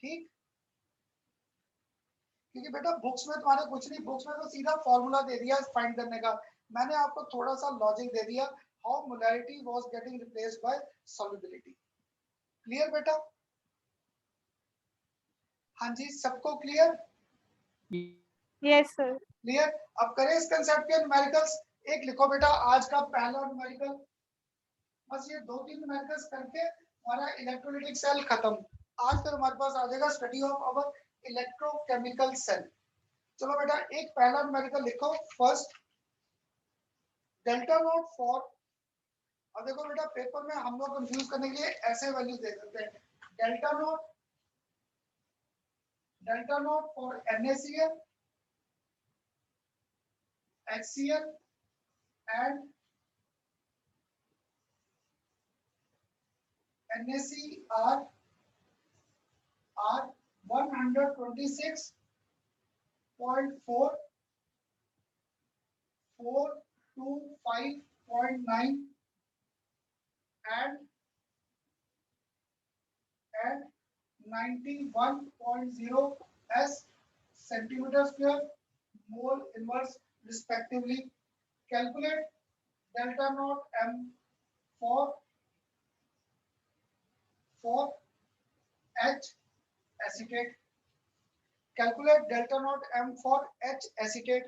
ठीक, क्योंकि बेटा बुक्स में तुम्हारे कुछ नहीं, बुक्स में तो सीधा फॉर्मूला दे दिया फाइंड करने का, मैंने आपको थोड़ा सा लॉजिक दे दिया how molarity was getting replaced by solubility. Clear बेटा? हाँ जी, सबको क्लियर? Yes, sir. क्लियर। अब करें इस कंसेप्ट के न्यूमेरिकल्स। एक लिखो बेटा आज का पहला न्यूमेरिकल, बस ये 2-3 न्यूमेरिकल्स करके हमारा इलेक्ट्रोलाइटिक सेल खत्म। आज फिर हमारे पास आ जाएगा study of our electrochemical cell. चलो बेटा एक पहला न्यूमेरिकल लिखो, फर्स्ट डेल्टा नॉट फॉर, अब देखो बेटा पेपर में हम लोग कंफ्यूज करने के लिए ऐसे वैल्यू दे देते हैं, delta not for NaCl, HCl and NaCr are 126.4 425.9 and 91.0 s centimeter square mole inverse respectively. Calculate delta naught m for H acetate. Calculate delta naught m for H acetate.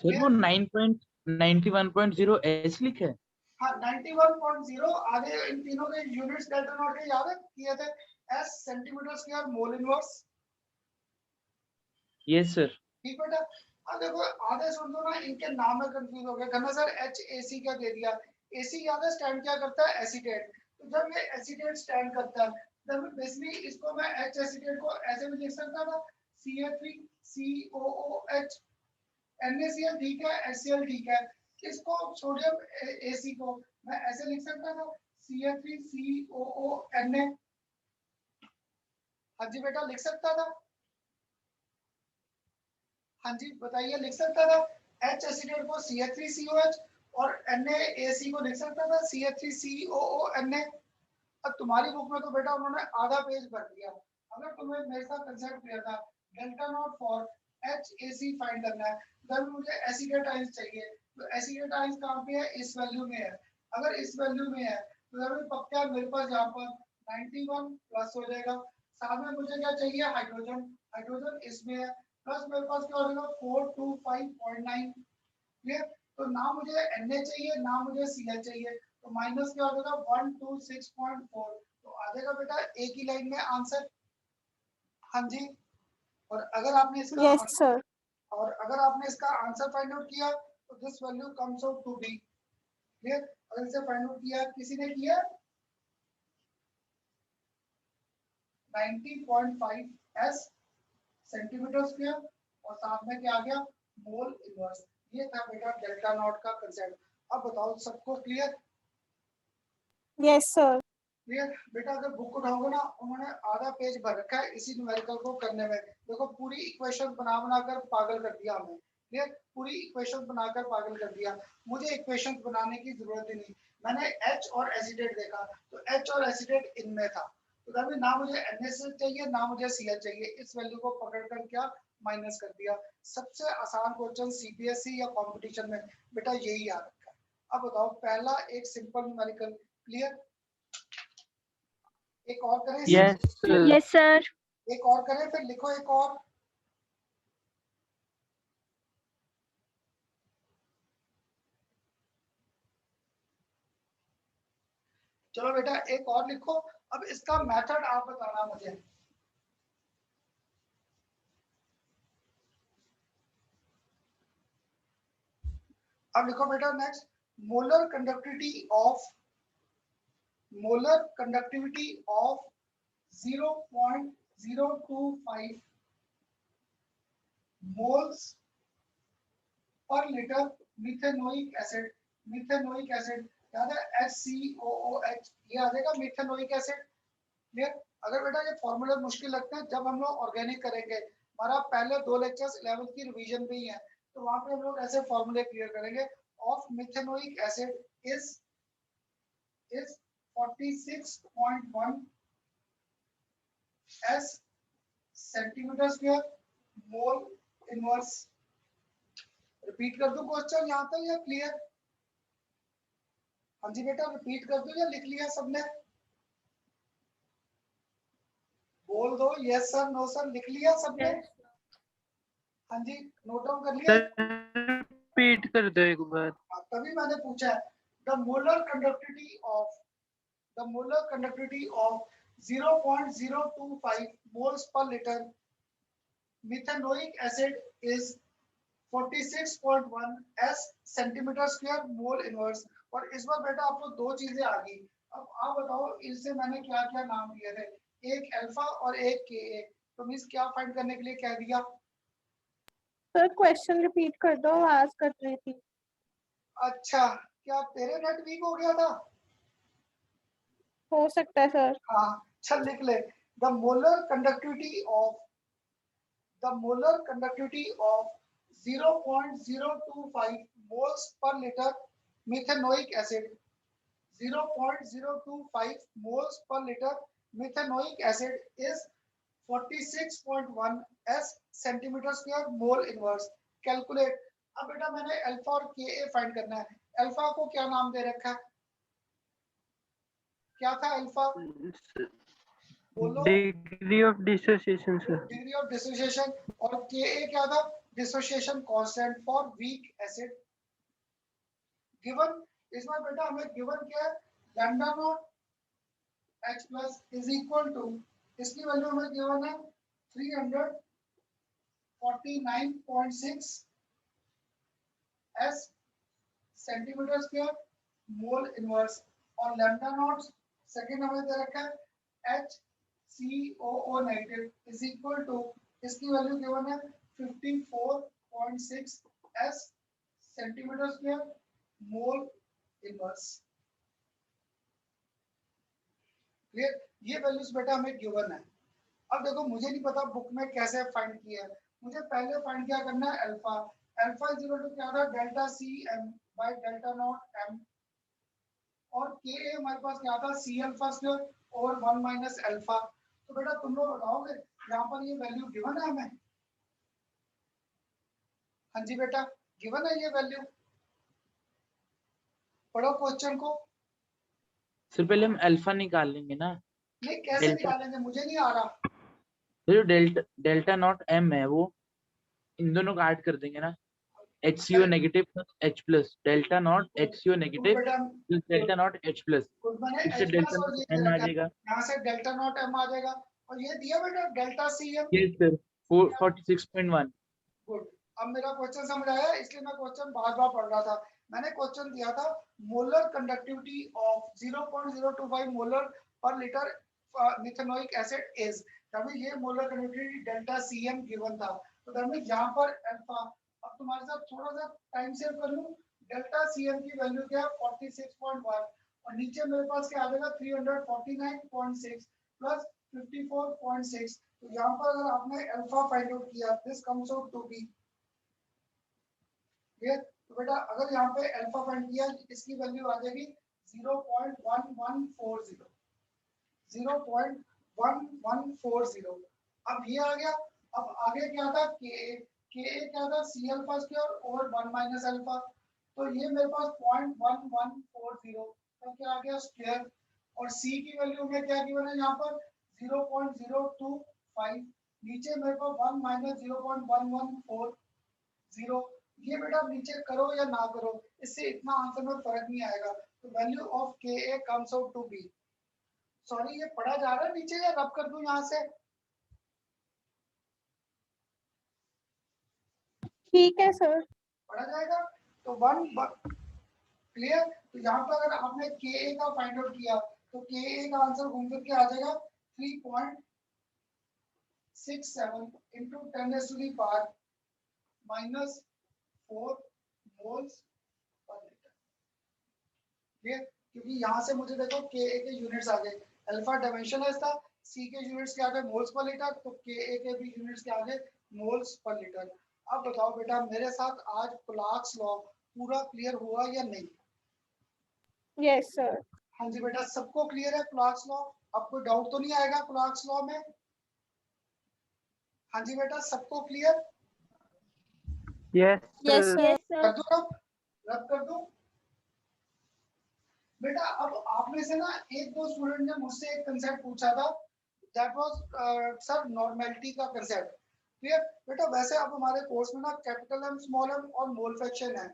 Sir वो 9.91.0 एच लिखा है। हाँ 91.0 आगे इन तीनों के यूनिट्स डेल्टा नॉट के याद है किए थे S centimetre square mole inverse. Yes sir. ठीक बेटा। अब देखो आधे सुन दो ना इनके नाम में कंफ्यूज हो गया करना सर एच ए सी क्या दे दिया। एसी याद है स्टैंड क्या करता है एसीटेट। तो जब ये एसीटेट स्टैंड करता है तब बेसिकली इसको मैं एच एसीटेट को ऐसे भी लिख सकता था CH3COOH NaCl ठीक है HCl ठीक है। इसको सोडियम AC को मैं ऐसे लिख सकता था CH3COONA। हाँ जी बेटा लिख सकता था। हाँ जी बताइए लिख सकता था H एसिडेट को CH3COH और NaAC को लिख सकता था CH3COONA। अब तुम्हारी बुक में तो बेटा उन्होंने आधा पेज भर दिया। अगर तुम्हें मेरे साथ कंसेप्ट क्लियर था delta not for HAC find करना है तब मुझे एसिडेट आयंस चाहिए। तो एसिडेट आयंस कहाँ पे है इस वैल्यू में है। अगर इस वैल्यू में है तो जब पक्का मेरे पास यहाँ पर 91 प्लस हो जाएगा। साथ में मुझे क्या चाहिए हाइड्रोजन। हाइड्रोजन इसमें है प्लस मेरे पास क्या हो जाएगा 425.9। क्लियर। तो ना मुझे Na चाहिए ना मुझे Cl चाहिए तो माइनस क्या हो जाएगा 126.4। तो आ जाएगा बेटा एक ही लाइन में आंसर। हाँ जी। और अगर आपने इसका Yes, sir. और अगर आपने इसका आंसर फाइंड आउट किया तो this value comes out to be. Clear. अगर इसे फाइंड आउट किया किसी ने किया 90.5 s सेंटीमीटर स्क्वायर और साथ में क्या आ गया मोल इनवर्स। ये था बेटा डेल्टा नॉट का कांसेप्ट। अब बताओ सबको क्लियर। Yes, sir. क्लियर बेटा अगर बुक उठाओगे ना उन्होंने आधा पेज भर रखा है इसी न्यूमेरिकल को करने में। देखो पूरी इक्वेशन बना कर पागल कर दिया हमें। क्लियर। पूरी इक्वेशन बनाकर पागल कर दिया। मुझे इक्वेशन बनाने की जरूरत ही नहीं। मैंने H और एसिडेट देखा तो H और एसिडेट इनमें था तो तभी ना मुझे NaCl चाहिए ना मुझे Cl चाहिए। इस वैल्यू को पकड़ कर क्या माइनस कर दिया। सबसे आसान क्वेश्चन CBSE या कंपटीशन में बेटा यही याद रखा। अब बताओ पहला एक सिंपल न्यूमेरिकल। क्लियर। एक और करें यस Yes, sir. एक और करें फिर लिखो एक और। चलो बेटा एक और लिखो। अब इसका मेथड आप बताना मुझे। अब लिखो बेटा next molar conductivity of 0.025 moles per litre methanoic acid. Methanoic acid याद है HCOOH ये आ जाएगा मिथेनोइक एसिड। क्लियर। अगर बेटा ये फॉर्मूले मुश्किल लगते हैं जब हम लोग ऑर्गेनिक करेंगे हमारा पहले 2 लेक्चर्स 11th की रिवीजन पे ही है तो वहां पे हम लोग ऐसे फॉर्मूले क्लियर करेंगे। Of methanoic acid is 46.1 s centimetre square mole inverse. Repeat कर दूं क्वेश्चन यहाँ तक या क्लियर। हाँ जी बेटा रिपीट कर दूं या लिख लिया सबने बोल दो यस सर नो सर लिख लिया सबने। हाँ जी नोट डाउन कर लिया। रिपीट कर दो एक बार। तभी मैंने पूछा है the molar conductivity of 0.025 moles per liter methanoic acid is 46.1 s centimetre square mole inverse. और इस बार बेटा आपको दो चीजें आ गई। अब आप बताओ इनसे मैंने क्या क्या नाम दिए थे एक अल्फा और एक के। तो मींस क्या फाइंड करने के लिए कह दिया। Sir, question repeat कर दो आवाज कट रही थी। अच्छा क्या तेरे नेट वीक हो गया था। हो सकता है सर। हाँ चल लिख ले the molar conductivity of 0.025 moles per liter methanoic acid 0.025 moles per liter methanoic acid is 46.1 s centimetre square mole inverse. Calculate. अब बेटा मैंने अल्फा और के ए फाइंड करना है। अल्फा को क्या नाम दे रखा है? क्या था अल्फा? बोलो। Degree of dissociation sir. Degree of dissociation. और के ए क्या था? Dissociation constant for weak acid. Given इसमें बेटा हमें गिवन क्या है? Lambda nought H plus is equal to, इसकी वैल्यू हमें गिवन है 349.6 S centimetre square mole inverse. और लैम्डा नॉट सेकंड हमें दे रखा है HCOO negative is equal to, इसकी वैल्यू गिवन है 54.6 S centimetre square mole inverse. Clear? ये वैल्यूज बेटा हमें गिवन है। अब देखो मुझे नहीं पता बुक में कैसे फाइंड किया है, मुझे पहले फाइंड क्या करना है? Alpha. Alpha is equal to क्या था? Delta C M by delta not M. और के ए हमारे पास क्या था? सी अल्फा स्क्वायर और 1 माइनस अल्फा। तो बेटा तुम लोग बताओगे यहाँ पर ये वैल्यू गिवन है हमें? हाँ जी बेटा गिवन है ये वैल्यू। पढ़ो क्वेश्चन को। सर पहले हम अल्फा निकाल लेंगे ना। नहीं कैसे डेल्टा निकालेंगे? मुझे नहीं आ रहा। जो डेल्टा नॉट एम है वो इन दोनों का ऐड कर देंगे ना। HCO negative plus H plus delta naught HCO negative बेटा plus delta naught H plus कुछ मैंने इससे H डेल्टा प्लस और नॉट ये M दे आ रखा है, जाएगा। यहाँ से डेल्टा नॉट एम आ जाएगा। और ये दिया बेटा डेल्टा सी एम। ये सर 46.1। गुड। अब मेरा क्वेश्चन समझ आया, इसलिए मैं क्वेश्चन बार बार पढ़ रहा था। मैंने क्वेश्चन दिया था मोलर कंडक्टिविटी ऑफ 0.025 मोलर पर लीटर मिथेनोइक एसिड इज, तभी ये molar conductivity delta CM given था। तो तभी यहाँ पर अल्फा, अब तुम्हारे साथ थोड़ा सा टाइम सेव कर लूं, डेल्टा सीएम की वैल्यू क्या है? 46.1 और नीचे मेरे पास क्या आ जाएगा? 349.6 प्लस 54.6। तो यहाँ पर अगर आपने अल्फा फाइंड आउट किया, this comes out to be, clear? तो बेटा अगर यहाँ पे अल्फा फाइंड किया, इसकी वैल्यू आ जाएगी 0.1140, 0.1140। अब ये आ गया। अब आगे क्या था? के क्या था? सी अल्फा स्क्वायर और 1 माइनस अल्फा। तो ये मेरे पास 0.1140 तो क्या आ गया? स्क्वायर। और सी की वैल्यू में क्या गिवन है यहाँ पर? 0.025। नीचे मेरे को 1 माइनस 0.1140। ये बेटा नीचे करो या ना करो, इससे इतना आंसर में फर्क नहीं आएगा। तो value of K a comes out to be, sorry ये पढ़ा जा रहा है नीचे या रब कर दूं यहाँ से? ठीक है सर। पढ़ा जाएगा तो क्लियर। तो यहाँ पर अगर आपने के ए का फाइंड आउट किया तो के ए का आंसर घूम फिर के आ जाएगा 3.67 into 10⁻⁴ moles per litre. Clear? क्योंकि यहाँ से मुझे देखो के ए के यूनिट्स आ गए, अल्फा डायमेंशन है इसका, सी के यूनिट्स क्या आ गए? Moles per litre. तो के ए के भी यूनिट्स क्या आ गए? Moles per litre. अब बताओ बेटा मेरे साथ आज क्लार्क्स लॉ पूरा क्लियर हुआ या नहीं? Yes sir. हाँ जी बेटा सबको क्लियर है क्लार्क्स लॉ? अब कोई डाउट तो नहीं आएगा क्लार्क्स लॉ में? हाँ जी बेटा सबको clear? Yes yes sir. Sir. कर दो रब कर दो। बेटा अब आप में से ना एक दो स्टूडेंट ने मुझसे एक कंसेप्ट पूछा था, दैट वाज सर नॉर्मेलिटी का कंसेप्ट। क्लियर? बेटा वैसे अब हमारे कोर्स में ना कैपिटल एम स्मॉल एम और मोल फ्रैक्शन है।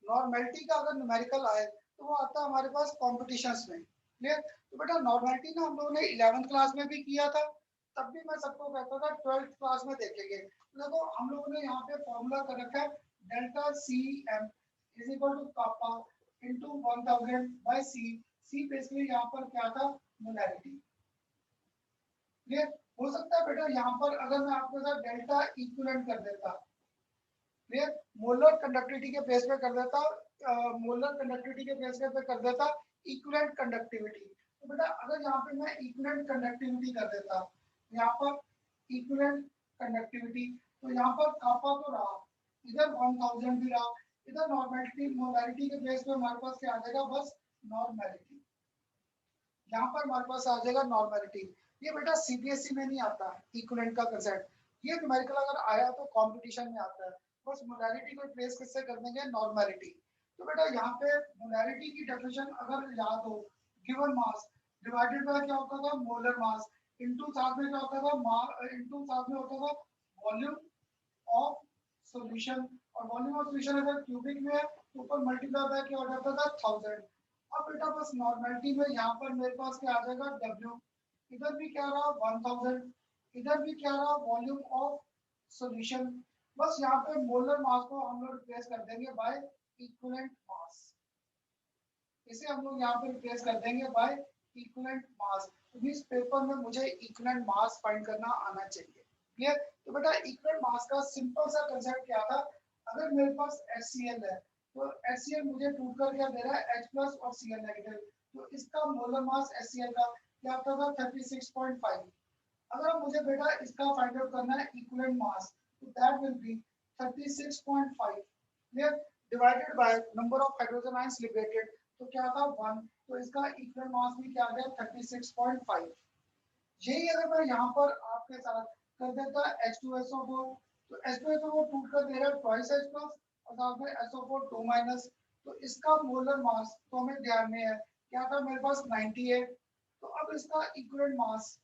नॉर्मेलिटी का अगर न्यूमेरिकल आए तो वो आता है हमारे पास कॉम्पिटिशन्स में। क्लियर? तो बेटा नॉर्मेलिटी ना हम लोगों ने 11th क्लास में भी किया था, तब भी मैं सबको कहता था 12th क्लास में देखेंगे। तो देखो हम लोगों ने यहाँ पे फॉर्मूला कर रखा है delta C M is equal to kappa into 1000 by C. C basically यहाँ पर क्या था? मोलैरिटी। क्लियर? हो सकता है बेटा यहाँ पर अगर मैं आपके साथ डेल्टा इक्विवेलेंट कर देता, क्लियर, मोलर कंडक्टिविटी के बेस पे कर देता, मोलर कंडक्टिविटी के बेस पे कर देता इक्विवेलेंट कंडक्टिविटी। तो बेटा अगर यहाँ पे मैं इक्विवेलेंट कंडक्टिविटी कर देता, यहाँ पर इक्विवेलेंट कंडक्टिविटी, तो यहाँ पर कापा तो रहा, इधर 1000 भी रहा, इधर नॉर्मेलिटी मोलैरिटी के बेस पे हमारे पास क्या आ जाएगा? बस नॉर्मेलिटी। यहाँ पर हमारे पास आ जाएगा नॉर्मेलिटी। ये बेटा सीबीएसई में नहीं आता इक्विवेलेंट का कंसेप्ट, ये न्यूमेरिकल अगर आया तो कंपटीशन में आता है। बस मोलैरिटी को रिप्लेस किससे कर देंगे, नॉर्मैलिटी। तो बेटा यहाँ पे मोलैरिटी की डेफिनेशन अगर याद हो, गिवन मास डिवाइडेड बाय क्या होता था, मोलर मास, इनटू साथ में क्या होता था, इनटू साथ में होता था वॉल्यूम ऑफ सॉल्यूशन, और वॉल्यूम ऑफ सॉल्यूशन अगर क्यूबिक में है तो ऊपर मल्टीप्लाई बाय क्या हो जाता था, 1000। अब बेटा बस नॉर्मैलिटी में यहाँ पर मेरे पास क्या आ जाएगा, W, इधर भी क्या रहा 1000, इधर भी क्या रहा वॉल्यूम ऑफ सॉल्यूशन। बस यहाँ पे मोलर मास को हम लोग रिप्लेस कर देंगे बाय इक्विवेलेंट मास, इसे हम लोग यहाँ पे रिप्लेस कर देंगे बाय इक्विवेलेंट मास। तो इस पेपर में मुझे इक्विवेलेंट मास फाइंड करना आना चाहिए, क्लियर। तो बेटा इक्विवेलेंट मास का सिंपल सा कंसेप्ट क्या था, अगर मेरे पास HCl है तो HCl मुझे टूट कर क्या दे रहा है, H+ और Cl नेगेटिव, तो इसका मोलर मास HCl का क्या आता था 36.5। अगर मुझे बेटा इसका फाइंड आउट करना है इक्विवेलेंट मास, तो that will B 36.5 clear, divided by number of hydrogen ions liberated, तो क्या था 1, तो इसका इक्विवेलेंट मास भी क्या आ गया 36.5। यही अगर मैं यहाँ पर आपके साथ कर देता H2SO4, तो H2SO4 टूट कर दे रहा है ट्वाइस H+ और साथ में SO4 2-, तो इसका मोलर मास तो हमें ध्यान में है क्या था मेरे पास 98। तो अब इसका equivalent mass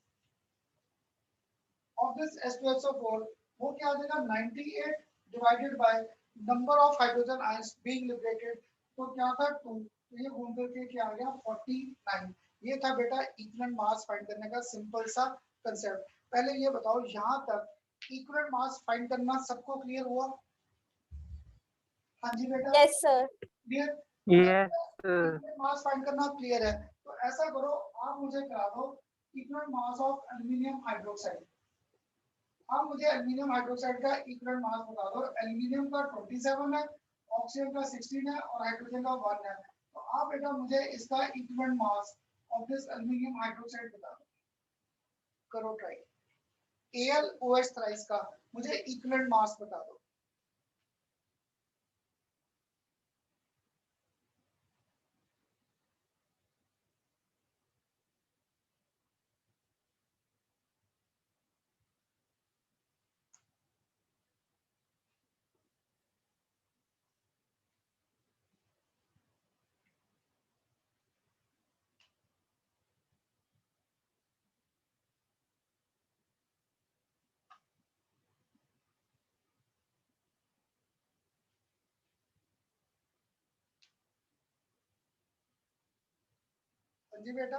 of this H2SO4 वो क्या आ जाएगा 98 divided by number of hydrogen ions being liberated, तो क्या था 2, तो ये घूम करके क्या आ गया 49। ये था बेटा इक्विवेलेंट मास फाइंड करने का सिंपल सा कंसेप्ट। पहले ये बताओ यहाँ तक इक्विवेलेंट मास फाइंड करना सबको क्लियर हुआ? हाँ जी बेटा, Yes, sir. Clear, Yes, sir. Equivalent mass find करना क्लियर है। तो ऐसा करो आप मुझे करा दो equivalent mass of aluminium hydroxide. अब मुझे एल्युमिनियम हाइड्रोक्साइड का इक्विवेलेंट मास बता दो। एल्युमिनियम का 27 है, ऑक्सीजन का 16 है और हाइड्रोजन का 1 है। तो आप बेटा मुझे इसका equivalent mass of this aluminium hydroxide बता दो, करो ट्राई। AlOH थ्राइस का मुझे इक्विवेलेंट मास बता दो। हाँ जी बेटा,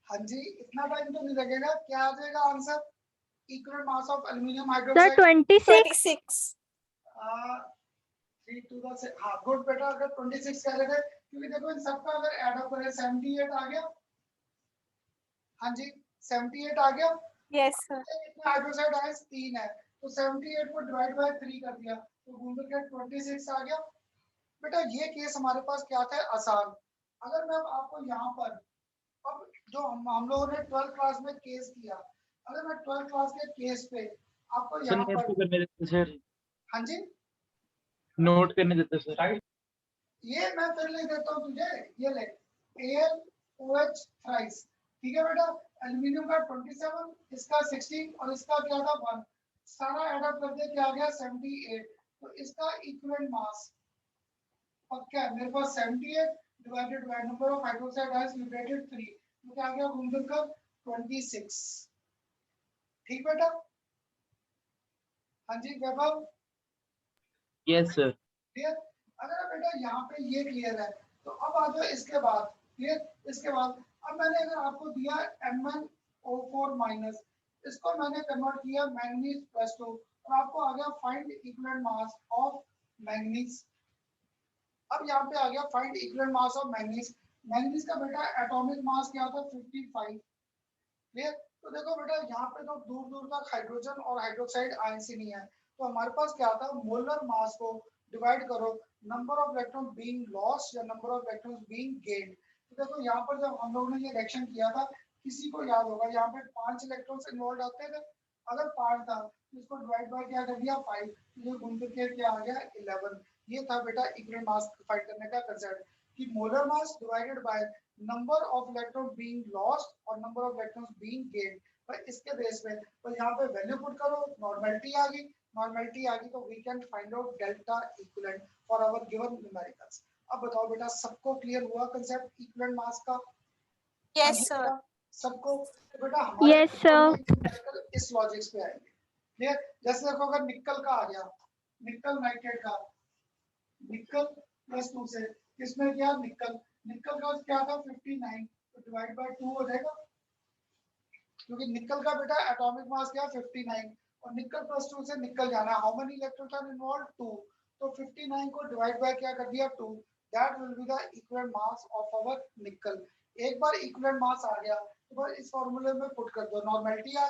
हाँ जी, इतना टाइम तो नहीं लगेगा। क्या आ जाएगा answer, equivalent mass of aluminium Sir, hydroxide 26. 26. 3 to the, हाँ गुड बेटा, अगर 26 कह रहे थे क्योंकि देखो इन सबका अगर ऐड अप करें 78 आ गया। हाँ जी 78 आ गया। Yes, sir. इतने हाइड्रोक्साइड आयंस 3 है, तो 78 को डिवाइड बाय 3 कर दिया तो घूम के 26 आ गया। बेटा ये केस हमारे पास क्या था, आसान। अगर मैं आपको यहाँ पर अब जो हम लोगों ने 12th क्लास में केस किया, अगर मैं 12th क्लास के केस पे आपको सर यहाँ नोट पर, करने देते सर, हाँ जी नोट करने देते सर। ये मैं फिर लिख देता हूँ तुझे, ये ले AlOH थ्राइस, ठीक है बेटा। एल्युमिनियम का 27, इसका 16 और इसका क्या था 1, सारा ऐड अप कर दिया क्या आ गया 78। तो इसका इक्विवेलेंट मास पक्का है मेरे पास 78 divided by number of hydroxide ions liberated 3, तो क्या आ गया घूम फिर कर 26। ठीक बेटा, हाँ जी वैभव, यस सर। क्लियर। अगर बेटा यहाँ पे ये क्लियर है तो अब आ जाओ इसके बाद, क्लियर। इसके बाद अब मैंने अगर आपको दिया MnO4-, इसको मैंने कन्वर्ट किया मैंगनीज +2 और आपको आ गया find equivalent mass of manganese. अब यहाँ पे आ गया find equivalent mass of manganese. Manganese का बेटा एटॉमिक मास क्या था 55, क्लियर। तो देखो बेटा यहाँ पे तो दूर दूर तक हाइड्रोजन और हाइड्रोक्साइड आयंस ही नहीं है, तो हमारे पास क्या था, मोलर मास को डिवाइड करो number of electron being lost या number of electrons being gained. तो देखो यहाँ पर जब हम लोगों ने ये रिएक्शन किया था, किसी को याद होगा यहाँ पे 5 इलेक्ट्रॉन्स इन्वॉल्व आते थे। अगर 5 था तो इसको डिवाइड बाय क्या कर दिया 5, तो ये घूम फिर के क्या आ गया 11। ये था बेटा इक्विवेलेंट मास फाइंड करने का कंसेप्ट। कि molar mass divided by number of electron being lost और number of electrons being gained. पर इसके बेस पे तो यहाँ पे वैल्यू पुट करो, नॉर्मेलिटी आ गई तो we can find out delta equivalent for our given numericals. अब बताओ बेटा सबको क्लियर हुआ कंसेप्ट इक्विवेलेंट मास का? Yes, sir. सबको? तो बेटा हमारे Yes, sir. न्यूमेरिकल इस लॉजिक्स पे आएंगे। क्लियर? जैसे देखो अगर निकल का आ गया, निकल नाइट्रेट का, निकल +2 से किसमें गया निकल का क्या था 59 तो डिवाइड बाय 2 हो जाएगा, क्योंकि निकल का बेटा एटॉमिक मास क्या 59 और निकल +2 से निकल जाना, how many electrons are involve 2, तो 59 को डिवाइड बाय क्या कर दिया 2, that will be the equivalent mass of our nickel. एक बार इक्विवेलेंट मास आ गया तो बस इस फार्मूले में पुट कर दो, नॉर्मेलिटी आ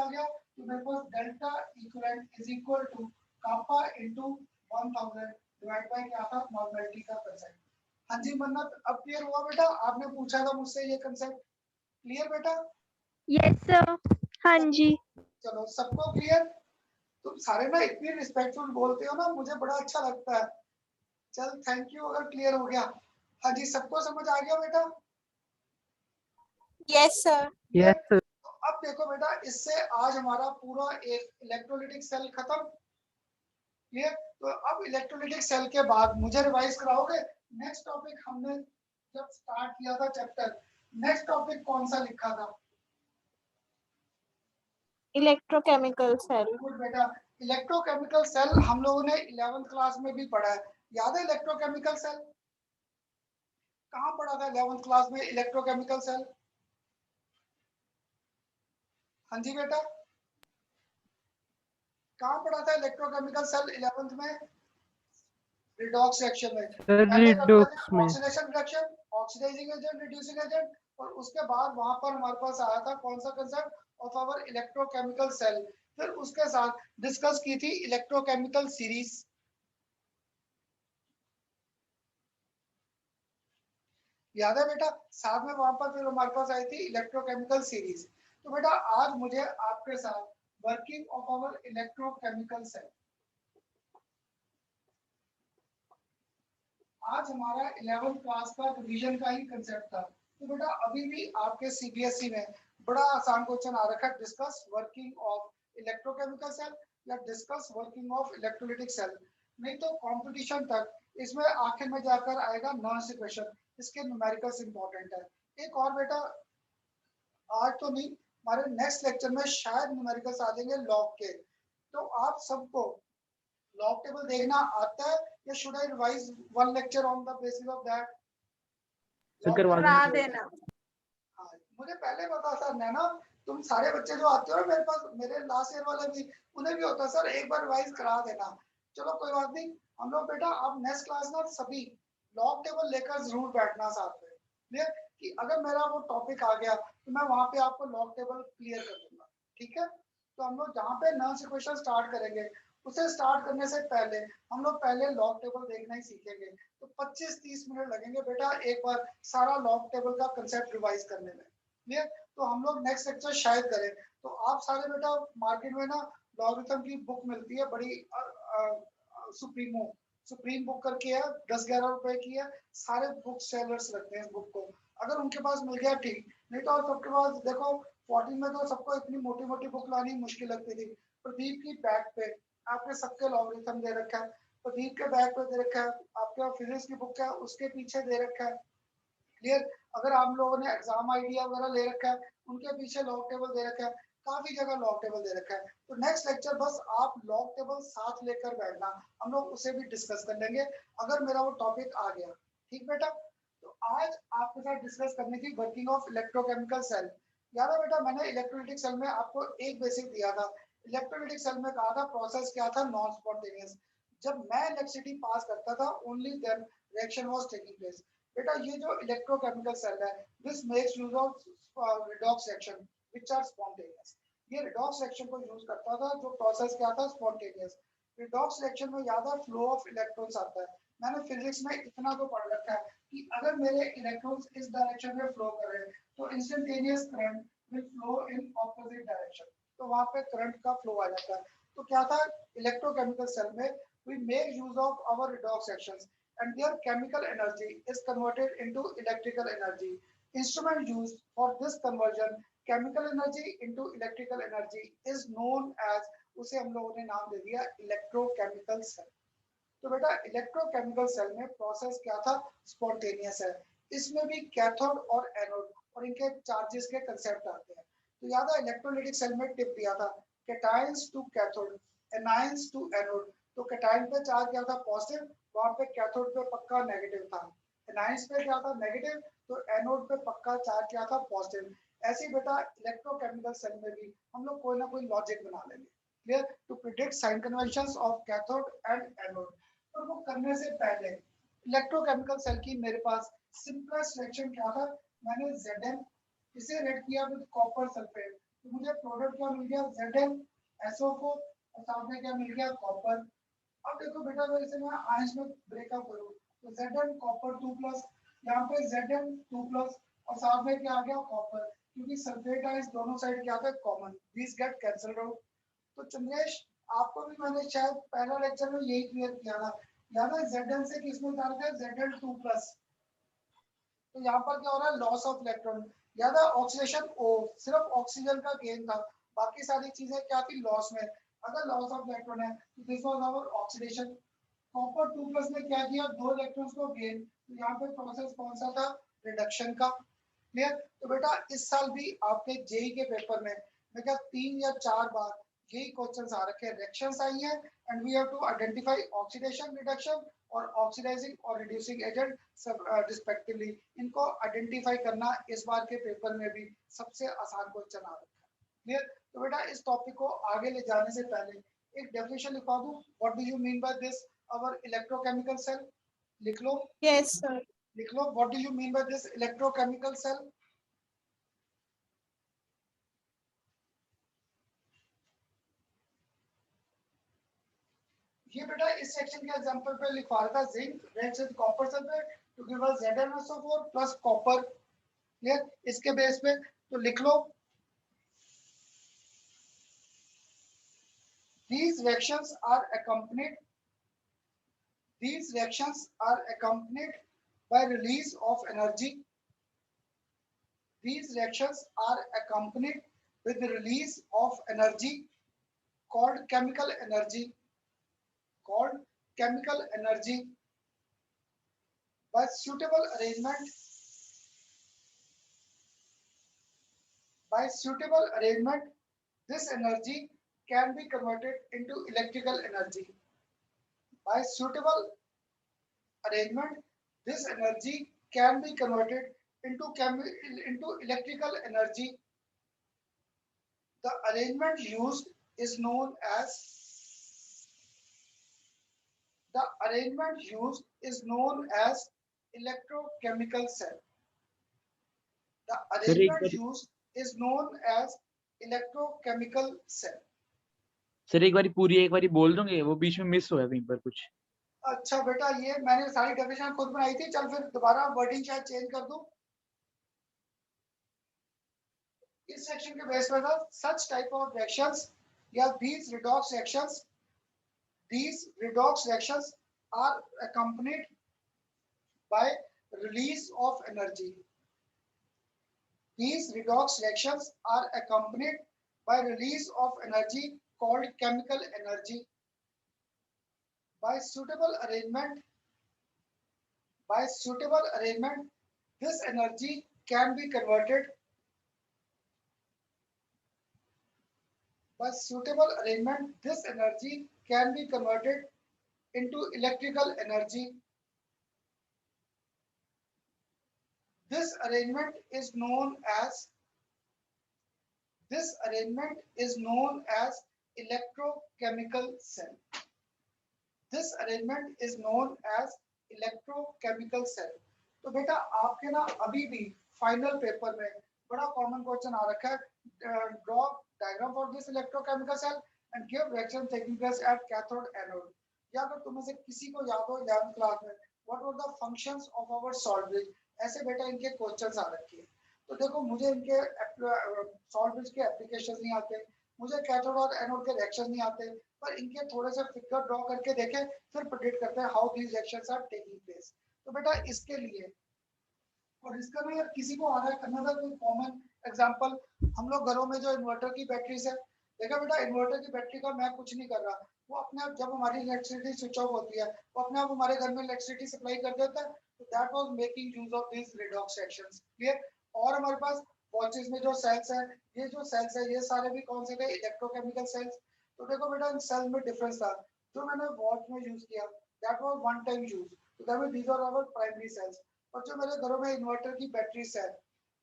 गया तो मेरे पास delta equivalent is equal to kappa into 1000 divide by क्या था नॉर्मेलिटी का कंसेप्ट। हाँ जी मन्नत, अब क्लियर हुआ बेटा? आपने पूछा था मुझसे ये कंसेप्ट, क्लियर बेटा? Yes, sir. हाँ जी। चलो सबको क्लियर? तुम सारे ना इतनी रिस्पेक्टफुल बोलते हो ना, मुझे बड़ा अच्छा लगता है। चल थैंक यू अगर क्लियर हो गया। हाँ जी सबको समझ आ गया बेटा? Yes, sir. Yes, sir. तो अब देखो बेटा इससे आज हमारा पूरा एक इलेक्ट्रोलाइटिक सेल खत्म। क्लियर? तो अब इलेक्ट्रोलाइटिक सेल के बाद मुझे रिवाइज कराओगे? नेक्स्ट टॉपिक हमने जब स्टार्ट किया था चैप्टर, नेक्स्ट टॉपिक कौन सा लिखा था? Electrochemical cell. गुड बेटा, इलेक्ट्रोकेमिकल सेल हम लोगों ने 11th क्लास में भी पढ़ा है, याद है इलेक्ट्रोकेमिकल सेल? कहाँ पढ़ा था 11th क्लास में इलेक्ट्रोकेमिकल सेल? हाँ जी बेटा, कहाँ पढ़ा था इलेक्ट्रोकेमिकल सेल 11th में? रिडॉक्स रिएक्शन में। Sir, पहले करते redox थे में। Oxidation reaction, oxidising agent, reducing agent, और उसके बाद वहां पर हमारे पास आया था कौन सा concept of our electrochemical cell. फिर उसके साथ डिस्कस की थी इलेक्ट्रोकेमिकल सीरीज, याद है बेटा? साथ में वहां पर फिर हमारे पास आई थी इलेक्ट्रोकेमिकल सीरीज। तो बेटा आज मुझे आपके साथ working of our electrochemical cell, आज हमारा 11th क्लास का रिवीजन का ही कंसेप्ट था। तो बेटा अभी भी आपके सीबीएसई में बड़ा आसान क्वेश्चन आ रखा है, discuss working of electrochemical cell या discuss working of electrolytic cell. नहीं तो कंपटीशन तक इसमें आखिर में जाकर आएगा नॉइस इक्वेशन, इसके न्यूमेरिकल्स इंपॉर्टेंट है। एक और बेटा, आज तो नहीं, हमारे नेक्स्ट लेक्चर में शायद न्यूमेरिकल्स आ जाएंगे लॉग के। तो आप सबको लॉग टेबल देखना आता है या should I revise one lecture on the basis of that? करा देना। हाँ, मुझे पहले पता था नैना, तुम सारे बच्चे जो आते हो ना मेरे पास, मेरे लास्ट ईयर वाले भी, उन्हें भी होता सर एक बार रिवाइज करा देना। चलो कोई बात नहीं, हम लोग बेटा आप नेक्स्ट क्लास ना सभी लॉग टेबल लेकर जरूर बैठना साथ में, क्लियर? कि अगर मेरा वो टॉपिक आ गया तो मैं वहां पे आपको लॉग टेबल क्लियर कर दूंगा, ठीक है? तो हम लोग जहाँ पे नॉइस इक्वेशन स्टार्ट करेंगे, उसे स्टार्ट करने से पहले हम लोग पहले लॉग टेबल देखना ही सीखेंगे। तो 25-30 मिनट लगेंगे बेटा एक बार सारा लॉग टेबल का कंसेप्ट रिवाइज करने में, क्लियर? तो हम लोग नेक्स्ट लेक्चर शायद करें। तो आप सारे बेटा मार्केट में ना लॉगरिथम की बुक मिलती है बड़ी, सुप्रीम बुक करके है, 10-11 रुपए की है, सारे बुक सेलर्स रखते हैं इस बुक को, अगर उनके पास मिल गया ठीक, नहीं तो सबके पास देखो 14 में तो सबको इतनी मोटी मोटी बुक लानी मुश्किल लगती थी। प्रदीप की बैग पे आपने सबके लॉगरिथम दे रखा है, प्रदीप के बैग पे दे रखा है, आपके फिजिक्स की बुक है उसके पीछे दे रखा है, क्लियर? अगर आप लोगों ने एग्जाम आइडिया वगैरह ले रखा है उनके पीछे लॉग टेबल दे रखा है, काफी जगह लॉग टेबल दे रखा है। तो नेक्स्ट लेक्चर बस आप लॉग टेबल साथ लेकर बैठना, हम लोग उसे भी डिस्कस कर लेंगे अगर मेरा वो टॉपिक आ गया, ठीक बेटा? तो आज आपके साथ डिस्कस करने की वर्किंग ऑफ इलेक्ट्रोकेमिकल सेल। याद है बेटा मैंने इलेक्ट्रोलाइटिक सेल में आपको एक बेसिक दिया था, इलेक्ट्रोलाइटिक सेल में कहा था प्रोसेस क्या था, नॉन स्पॉन्टेनियस। जब मैं इलेक्ट्रिसिटी पास करता था only then reaction was taking place. बेटा ये जो इलेक्ट्रोकेमिकल सेल है this makes use of redox reaction which are spontaneous. ये रिडॉक्स रिएक्शन को यूज करता था जो प्रोसेस क्या था, स्पॉन्टेनियस। रिडॉक्स रिएक्शन में याद है फ्लो ऑफ इलेक्ट्रॉन्स आता है, मैंने फिजिक्स में इतना तो पढ़ रखा है कि अगर मेरे इलेक्ट्रॉन्स इस डायरेक्शन में फ्लो कर रहे हैं तो instantaneous current will flow in opposite direction, तो वहां पे करंट का फ्लो आ जाता है। तो क्या था इलेक्ट्रोकेमिकल सेल में, we make use of our redox reactions and their chemical energy is converted into electrical energy. Instrument used for this conversion chemical energy into electrical energy is known as, उसे हम लोगों ने नाम दे दिया इलेक्ट्रोकेमिकल सेल। तो बेटा इलेक्ट्रोकेमिकल सेल में प्रोसेस क्या था, स्पॉन्टेनियस है। इसमें भी कैथोड और एनोड और इनके चार्जेस के कंसेप्ट आते हैं। तो याद है इलेक्ट्रोलाइटिक सेल में टिप दिया था cations to cathode, anions to anode. तो कैटायन पे चार्ज क्या था, पॉजिटिव, वहां पे कैथोड पे पक्का नेगेटिव था। एनायंस पे क्या था, नेगेटिव, तो एनोड पे पक्का चार्ज क्या था, पॉजिटिव। ऐसे ही बेटा इलेक्ट्रोकेमिकल सेल में भी हम लोग कोई ना कोई लॉजिक बना लेंगे, clear, to predict sign conventions of cathode and anode. और वो करने से पहले इलेक्ट्रोकेमिकल सेल की मेरे पास सिंपलेस्ट रिएक्शन क्या था, मैंने Zn इसे रेड किया विद कॉपर सल्फेट, तो मुझे प्रोडक्ट क्या मिल गया, ZnSO4 और साथ में क्या मिल गया, कॉपर। अब देखो बेटा अगर इसे मैं आयंस में ब्रेकअप करूं तो Zn कॉपर 2+, यहाँ पे Zn 2+ और साथ में क्या आ गया, कॉपर, क्योंकि सल्फेट आयंस दोनों साइड क्या था, common, this get cancelled out. तो चंद्रेश आपको भी मैंने शायद पहला लेक्चर में यही क्लियर किया था, याद है Zn से किसमें डाल दिया, Zn 2+। तो यहाँ पर क्या हो रहा है, लॉस ऑफ इलेक्ट्रॉन। याद है ऑक्सीडेशन O, सिर्फ ऑक्सीजन का गेन था, बाकी सारी चीजें क्या थी, लॉस में। अगर लॉस ऑफ इलेक्ट्रॉन है तो this was our oxidation. Copper 2+ ने क्या किया, 2 इलेक्ट्रॉन्स को गेन, तो यहाँ पे प्रोसेस कौन सा था, रिडक्शन का, क्लियर। तो बेटा इस साल भी आपके जेई के पेपर में मैं क्या 3 या 4 बार यही क्वेश्चंस आ रखे हैं, रिएक्शंस आई हैं and we have to identify oxidation, reduction और ऑक्सीडाइजिंग और रिड्यूसिंग एजेंट सब रिस्पेक्टिवली। इनको आइडेंटिफाई करना इस बार के पेपर में भी सबसे आसान क्वेश्चन आ रखा है, क्लियर। तो बेटा इस टॉपिक को आगे ले जाने से पहले एक डेफिनेशन लिखवा दूं, what do you mean by this our electrochemical cell, लिख लो, Yes, sir. लिख लो, what do you mean by this electrochemical cell. ये बेटा इस सेक्शन के एग्जांपल पे लिखवा रहा था, zinc reacts with copper sulphate to give us ZnSO4 plus copper, clear. इसके बेस पे तो लिख लो, these reactions are accompanied by release of energy. These reactions are accompanied with the release of energy called chemical energy by suitable arrangement. This energy can be converted into electrical energy. By suitable arrangement, this energy can be converted into electrical energy. The arrangement used is known as electrochemical cell. The arrangement used is known as electrochemical cell. Sir एक बारी पूरी एक बारी बोल दोगे, वो बीच में मिस हुआ कहीं पर कुछ। अच्छा बेटा ये मैंने सारी डेफिनेशन खुद बनाई थी, चल फिर दोबारा वर्डिंग शायद चेंज कर दूं। इस सेक्शन के बेस पर था सच टाइप ऑफ रिएक्शंस या these redox reactions are accompanied by release of energy. These redox reactions are accompanied by release of energy called chemical energy. By suitable arrangement, this energy can be converted. By suitable arrangement, this energy can be converted into electrical energy. This arrangement is known as electrochemical cell. This arrangement is known as electrochemical cell. तो बेटा आपके ना अभी भी फाइनल पेपर में बड़ा कॉमन क्वेश्चन आ रखा है, draw diagram for this electrochemical cell and give reaction taking place at cathode anode. या अगर तुम में से किसी को याद हो 11th क्लास में what were the functions of our salt bridge, ऐसे बेटा इनके क्वेश्चंस आ रखे हैं। तो देखो मुझे इनके सॉल्ट ब्रिज के एप्लीकेशंस नहीं आते, मुझे कैथोड और एनोड के रिएक्शन नहीं आते, पर इनके थोड़े से फिगर ड्रॉ करके देखें, फिर प्रेडिक्ट करते हैं how these reactions are taking place. तो बेटा इसके लिए, और इसका भी यार किसी को आ रहा है करना था कोई कॉमन एग्जांपल, हम लोग घरों में जो इन्वर्टर की बैटरीज है, देखा बेटा इन्वर्टर की बैटरी का मैं कुछ नहीं कर रहा, वो अपने आप जब हमारी इलेक्ट्रिसिटी स्विच ऑफ होती है वो अपने आप हमारे घर में इलेक्ट्रिसिटी सप्लाई कर देता है। तो that was making use of this redox reactions. Clear? और हमारे पास वॉचेस में जो सेल्स है, ये जो सेल्स है ये सारे भी कौन से थे? Electrochemical cells. तो देखो बेटा इन सेल में डिफरेंस था, जो मैंने वॉच में यूज किया that was one time use, तो that means these are our primary cells. और जो मेरे घरों में इन्वर्टर की बैटरी है,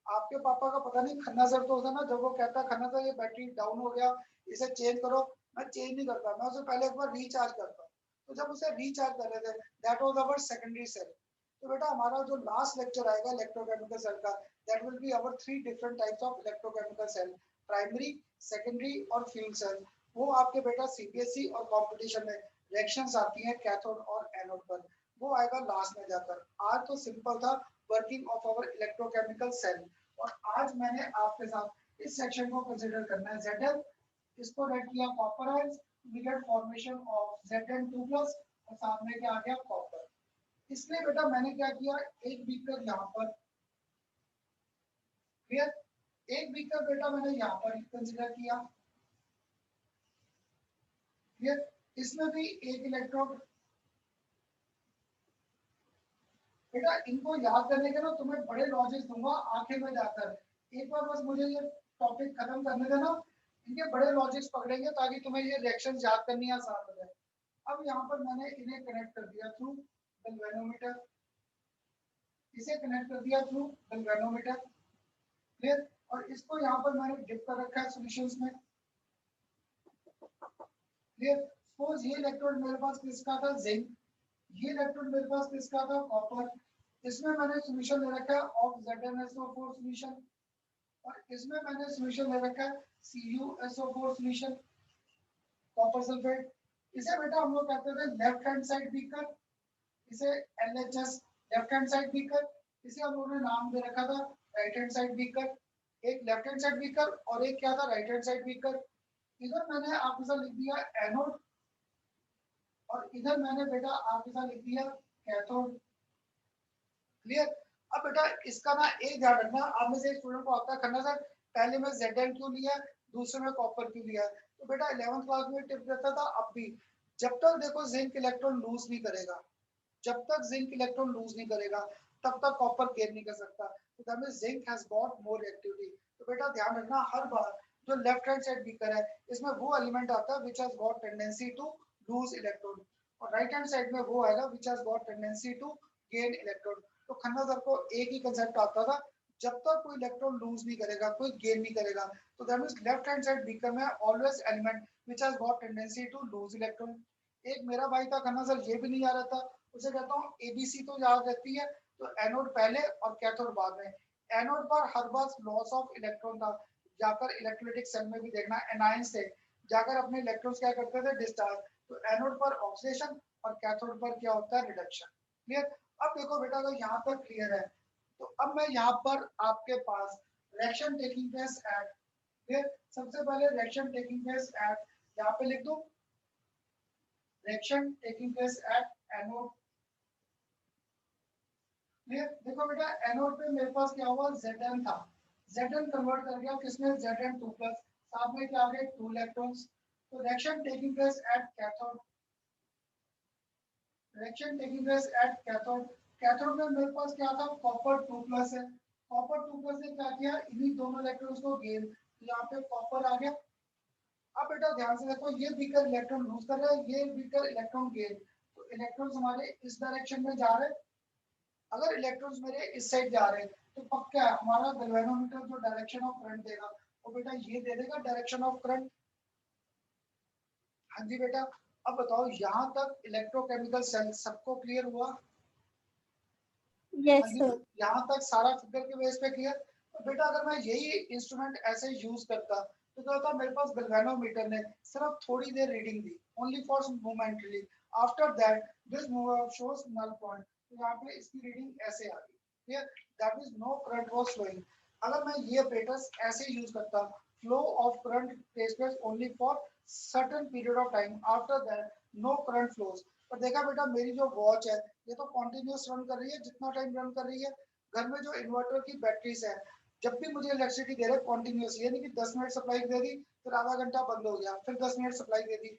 आपके पापा का पता नहीं खन्ना सर तो होता ना, जब वो कहता है खन्ना सर ये बैटरी डाउन हो गया इसे चेंज करो, मैं चेंज नहीं करता, मैं उसे पहले एक बार रिचार्ज करता हूँ। तो जब उसे रिचार्ज कर रहे थे that was our secondary cell. तो बेटा हमारा जो लास्ट लेक्चर आएगा इलेक्ट्रोकेमिकल सेल का, that will be our 3 different types of electrochemical cell, primary, secondary और फ्यूल सेल। वो आपके बेटा सीबीएसई और कंपटीशन में रिएक्शंस आती हैं कैथोड और एनोड पर, वो आएगा लास्ट में जाकर। आज तो सिंपल था working of our electrochemical cell, और आज मैंने आपके साथ इस सेक्शन को कंसीडर करना है ZL, इसको रेड किया copper ions, we get formation of Zn2+ और साथ में क्या आ गया कॉपर। इसलिए बेटा मैंने क्या किया, एक बीकर यहाँ पर, क्लियर, एक बीकर बेटा मैंने यहाँ पर कंसीडर किया, क्लियर, इसमें भी एक इलेक्ट्रोड। बेटा इनको याद करने के ना तुम्हें बड़े लॉजिक दूंगा आखिर में जाकर, एक बार बस मुझे ये टॉपिक खत्म करने देना, इनके बड़े लॉजिक्स पकड़ेंगे ताकि तुम्हें ये रिएक्शन याद करनी आसान हो जाए। अब यहाँ पर मैंने इन्हें कनेक्ट कर दिया थ्रू गैल्वेनोमीटर, इसे कनेक्ट कर दिया थ्रू गैल्वेनोमीटर, क्लियर, और इसको यहाँ पर मैंने डिप कर रखा है सॉल्यूशंस में, क्लियर। सपोज ये इलेक्ट्रोड मेरे पास किसका था? जिंक। ये इलेक्ट्रोड मेरे पास किसका था? कॉपर। इसमें मैंने सॉल्यूशन ले रखा है ऑफ ZnSO4 सॉल्यूशन, और इसमें मैंने सॉल्यूशन ले रखा है CuSO4 सॉल्यूशन, कॉपर सल्फेट। इसे बेटा हम लोग कहते थे लेफ्ट हैंड साइड बीकर, इसे LHS left hand side beaker, इसे हम लोगों ने नाम दे रखा था राइट हैंड साइड बीकर। एक लेफ्ट हैंड साइड बीकर और एक क्या था? Right hand side beaker. इधर मैंने आपके साथ लिख दिया एनोड, और इधर मैंने बेटा आपके साथ लिख दिया कैथोड, क्लियर। अब बेटा इसका ना एक ध्यान रखना, आप में से स्टूडेंट को आता है खन्ना सर पहले में Zn क्यों लिया, दूसरे में कॉपर क्यों लिया? तो बेटा 11th क्लास में टिप देता था, अब भी जब तक देखो जिंक इलेक्ट्रॉन लूज नहीं करेगा, जब तक जिंक इलेक्ट्रॉन लूज नहीं करेगा तब तक कॉपर गेन नहीं कर सकता। तो that means zinc has got more reactivity. तो बेटा ध्यान रखना हर बार जो लेफ्ट हैंड साइड बीकर है इसमें वो एलिमेंट आता है which has got tendency to lose electron, और राइट हैंड साइड में वो आएगा which has got tendency to gain electron. तो खन्ना सर को एक ही कांसेप्ट आता था, जब तक कोई इलेक्ट्रॉन लूज नहीं करेगा, कोई गेन नहीं करेगा, तो that means left hand side beaker में always element which has got tendency to lose electron. एक मेरा भाई था खन्ना सर ये भी नहीं आ रहा था, उसे कहता हूँ ABC तो याद रहती है, तो एनोड पहले और कैथोड बाद में। एनोड पर हर बार लॉस ऑफ इलेक्ट्रॉन था, जाकर इलेक्ट्रोलाइटिक सेल में भी देखना एनायंस से जाकर अपने इलेक्ट्रॉन्स क्या करते थे? डिस्चार्ज। तो एनोड पर ऑक्सीडेशन और कैथोड पर क्या होता है? Reduction, clear. अब देखो बेटा अगर यहाँ तक क्लियर है, तो अब मैं यहाँ पर आपके पास reaction taking place at, clear. सबसे पहले रिएक्शन टेकिंग प्लेस एट यहाँ पे लिख दो, reaction taking place at anode, clear. देखो बेटा एनोड पे मेरे पास क्या हुआ? Zn था, Zn कन्वर्ट कर गया किसमें? Zn2+, साथ में क्या आ गए? 2 इलेक्ट्रॉन्स। तो reaction taking place at cathode, reaction taking place at cathode, cathode में मेरे पास क्या था? कॉपर 2+ है, कॉपर 2+ ने क्या किया? इन्हीं दोनों इलेक्ट्रॉन्स को गेन, तो यहाँ पे कॉपर आ गया। अब बेटा ध्यान से देखो ये बीकर इलेक्ट्रॉन लूज कर रहा है, ये बीकर इलेक्ट्रॉन गेन, तो इलेक्ट्रॉन्स हमारे इस डायरेक्शन में जा रहे हैं। अगर इलेक्ट्रॉन्स मेरे इस साइड जा रहे हैं तो पक्का है हमारा गैल्वेनोमीटर जो डायरेक्शन ऑफ करंट देगा वो बेटा ये दे देगा डायरेक्शन ऑफ करंट। हाँ जी बेटा, अब बताओ यहाँ तक इलेक्ट्रोकेमिकल सेल सबको क्लियर हुआ? Yes, हाँ जी, sir. यहाँ तक सारा फिगर के बेस पे क्लियर। तो बेटा अगर मैं यही इंस्ट्रूमेंट ऐसे यूज करता तो क्या होता? मेरे पास गैल्वेनोमीटर ने सिर्फ थोड़ी देर रीडिंग दी, only for momently, after that this shows null point, तो यहाँ पे इसकी रीडिंग ऐसे आ गई, clear. That means no current was flowing. अगर मैं ये apparatus ऐसे यूज करता flow of current takes place only for certain period of time, after that no current flows। पर देखा बेटा मेरी जो वॉच है ये तो कंटिन्यूअस रन कर रही है, जितना टाइम रन कर रही है। घर में जो इन्वर्टर की बैटरीज है जब भी मुझे इलेक्ट्रिसिटी दे रहे कंटिन्यूअस, यानी कि 10 मिनट सप्लाई दे दी फिर आधा घंटा बंद हो गया, फिर 10 मिनट सप्लाई दे दी।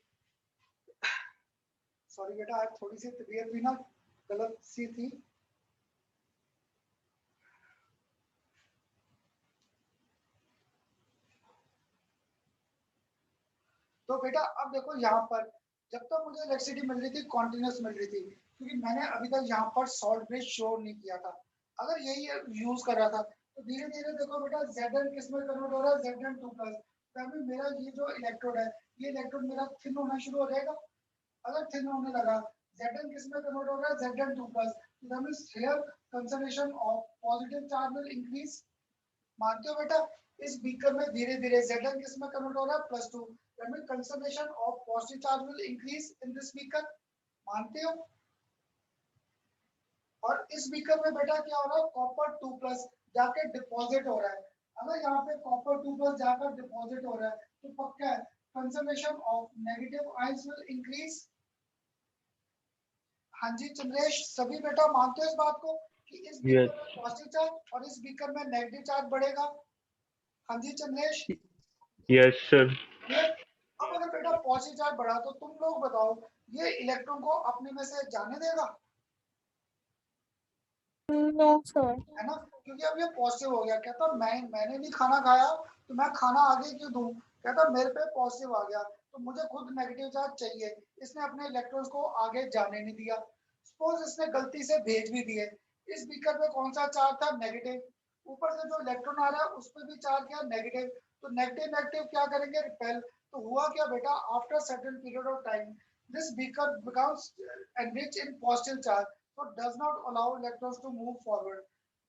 सॉरी बेटा आज थोड़ी सी तबीयत भी ना गलत सी थी। तो बेटा अब देखो यहाँ पर जब तक मुझे इलेक्ट्रिसिटी मिल रही थी कॉन्टिन्यूस मिल रही थी, क्योंकि मैंने अभी तक यहाँ पर सॉल्ट ब्रिज शो नहीं किया था। अगर यही यूज कर रहा था तो धीरे धीरे देखो बेटा Zn किस में कन्वर्ट हो रहा है, Zn2+। तभी मेरा ये जो इलेक्ट्रोड है ये इलेक्ट्रोड मेरा थिन होना शुरू हो जाएगा। अगर थिन होने लगा Zn किस में कन्वर्ट हो रहा है, Zn2+। that means here concentration of positive charge will increase। मानते हो बेटा इस बीकर में धीरे धीरे Zn किस में कन्वर्ट हो रहा है, +2। that means concentration of positive charge will increase in this beaker। मानते हो? और इस बीकर में बेटा क्या हो रहा है, कॉपर 2+ जाके डिपॉजिट हो रहा है। अगर यहाँ पे कॉपर 2+ जाकर डिपॉजिट हो रहा है तो पक्का है conservation of negative ions will increase. हाँ जी चंद्रेश, सभी बेटा मानते हो इस बात को कि इस बीकर में पॉजिटिव चार्ज और इस बीकर में नेगेटिव चार्ज बढ़ेगा। हाँ जी चंद्रेश। Yes sir. अब अगर बेटा पॉजिटिव चार्ज बढ़ा तो तुम लोग बताओ ये इलेक्ट्रॉन को अपने में से जाने देगा? No, sir. है ना, क्योंकि अब ये पॉजिटिव हो गया। कहता मैंने भी खाना खाया तो मैं खाना आगे क्यों दूं। कहता मेरे पे पॉजिटिव आ गया तो मुझे खुद नेगेटिव चार्ज चाहिए। इसने अपने इलेक्ट्रॉन्स को आगे जाने नहीं दिया। सपोज इसने गलती से भेज भी दिए, इस बीकर पे कौन सा चार्ज था, नेगेटिव। ऊपर से जो इलेक्ट्रॉन आ रहा है उस पर भी चार्ज क्या, नेगेटिव। तो नेगेटिव नेगेटिव क्या करेंगे, रिपेल। तो हुआ क्या बेटा, after certain period of time this beaker becomes enrich in positive charge, so does not allow electrons to move forward.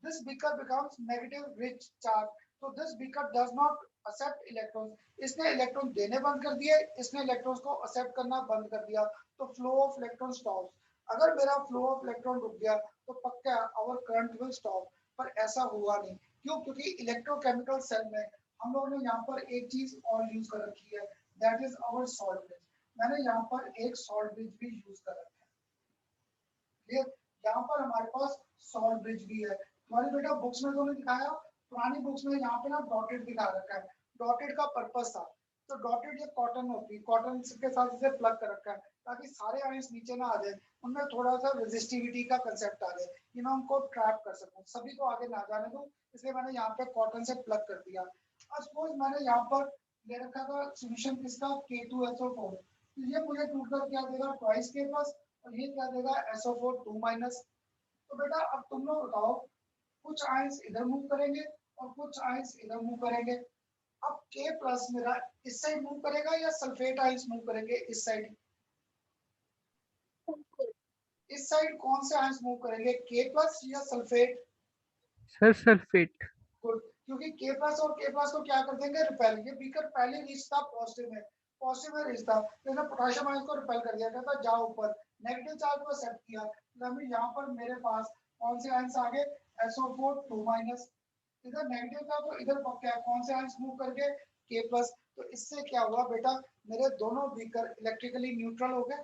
This beaker becomes negative rich charge, so this beaker does not accept electrons। इसने इलेक्ट्रॉन देने बंद कर दिए, इसने इलेक्ट्रॉन्स को एक्सेप्ट करना बंद कर दिया, तो फ्लो ऑफ इलेक्ट्रॉन स्टॉप्स। अगर मेरा फ्लो ऑफ इलेक्ट्रॉन रुक गया तो पक्का आवर करंट विल स्टॉप। पर ऐसा हुआ नहीं, क्यों? क्योंकि इलेक्ट्रोकेमिकल सेल में हम लोगों ने यहाँ पर एक चीज और यूज कर रखी है, that is our salt bridge. मैंने यहाँ पर एक सॉल्ट ब्रिज भी यूज कर रखा है। यहाँ पर हमारे पास सॉल्ट ब्रिज भी है। तुम्हारी बेटा बुक्स में तो नहीं दिखाया, पुरानी बुक्स में यहाँ पे ना डॉटेड दिखा रखा है। डॉटेड का पर्पस था, तो डॉटेड ये कॉटन होती है, कॉटन के साथ इसे प्लग कर रखा है ताकि सारे आयंस नीचे ना आ जाए, उनमें थोड़ा सा रेजिस्टिविटी का कंसेप्ट आ जाए कि मैं उनको ट्रैप कर सकूं, सभी को आगे ना जाने दूं। इसलिए मैंने यहाँ पे कॉटन से प्लग कर दिया। अब सपोज मैंने यहाँ पर ले रखा था सोल्यूशन किसका, K2SO4। तो ये मुझे टूटकर क्या देगा, ट्वाइस K+, और ये क्या देगा, SO4 2-। तो बेटा अब तुम लोग बताओ, कुछ आयंस इधर मूव करेंगे और कुछ आयंस इधर मूव करेंगे। अब K+ मेरा इस साइड मूव करेगा या सल्फेट आयंस मूव करेंगे इस साइड? इस साइड कौन से आयंस मूव करेंगे, K+ या सल्फेट? Sir sulphate. गुड, क्योंकि K+ और K+ को क्या कर देंगे, रिपेल। ये बीकर पहले रीच था पॉजिटिव में, पॉजिटिव में रीच था, तो इसने पोटेशियम आयन को रिपेल कर दिया, कहता जाओ ऊपर। नेगेटिव चार्ज को एक्सेप्ट किया, तो यहाँ पर मेरे पास कौन से आयंस आ गए, SO4 2-। इधर नेगेटिव था तो इधर पक्का कौन से आयंस मूव करके, K+। तो इससे क्या हुआ बेटा, मेरे दोनों बीकर इलेक्ट्रिकली न्यूट्रल हो गए,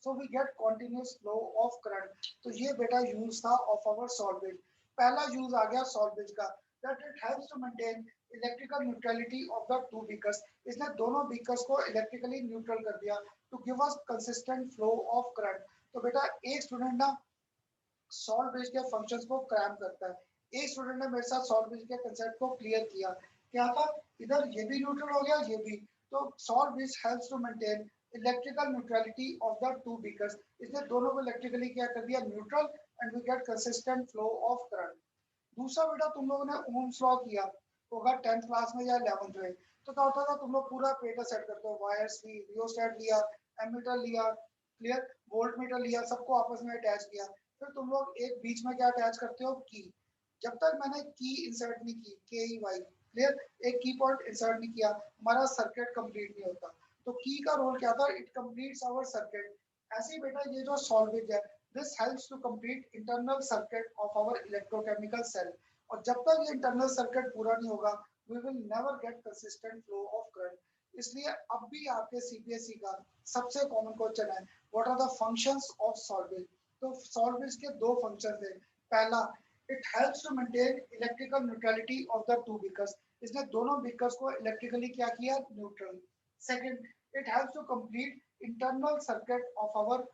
so we get continuous flow of current। तो ये बेटा यूज था ऑफ आवर सॉल्ट ब्रिज। पहला यूज आ गया सॉल्ट ब्रिज का, that it helps to maintain electrical neutrality of the two beakers। इसने दोनों beakers को इलेक्ट्रिकली न्यूट्रल कर दिया to give us consistent flow of current। तो बेटा एक स्टूडेंट ना सॉल्ट ब्रिज के फंक्शंस को क्रैम करता है। एक स्टूडेंट ने मेरे साथ सॉल्ट ब्रिज के कांसेप्ट को क्लियर किया, क्या था, इधर ये भी न्यूट्रल हो गया, ये भी। तो salt bridge helps to maintain electrical neutrality of the two beakers. इसने दोनों को इलेक्ट्रिकली क्या कर दिया, neutral, and we get consistent flow of current. दूसरा बेटा तुम लोगों ने ओम्स लॉ किया होगा 10th क्लास में या 11th में। तो क्या होता था, तुम लोग पूरा पेपर सेट करते हो, वायर्स ली, रियोस्टेट लिया, एमीटर लिया, क्लियर, वोल्ट मीटर लिया, सबको आपस में अटैच किया। फिर तुम लोग एक बीच में क्या अटैच करते हो, की। जब तक मैंने की इंसर्ट नहीं की, KEY, क्लियर, एक की पॉइंट इंसर्ट नहीं किया, हमारा सर्किट कंप्लीट नहीं होता। तो की का रोल क्या था, इट कंप्लीट्स आवर सर्किट। ऐसे ही बेटा ये जो सॉल्ट ब्रिज है, this helps to complete internal circuit of our electrochemical cell। और जब तक ये इंटरनल सर्किट पूरा नहीं होगा we will never get consistent flow of current. इसलिए अब भी आपके सीबीएसई का सबसे कॉमन क्वेश्चन है what are the functions of सॉल्वेज। तो सॉल्वेज के दो फंक्शंस हैं। पहला, it helps to maintain electrical neutrality of the two beakers, इसने दोनों बीकर्स को इलेक्ट्रिकली क्या किया, neutral. Second, it helps to complete internal circuit of our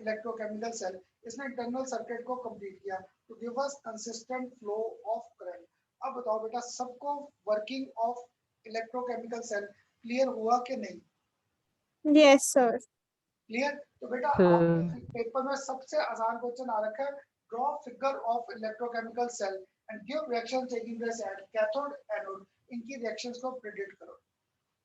electrochemical cell, इसने इंटरनल सर्किट को कंप्लीट किया to give us consistent flow of current. अब बताओ बेटा, सबको working of electrochemical cell clear हुआ कि नहीं? Yes, sir. क्लियर? तो बेटा आपके पेपर में सबसे आसान क्वेश्चन आ रखा है, draw figure of electrochemical cell and give reaction taking place at cathode anode, इनकी रिएक्शंस को प्रेडिक्ट करो।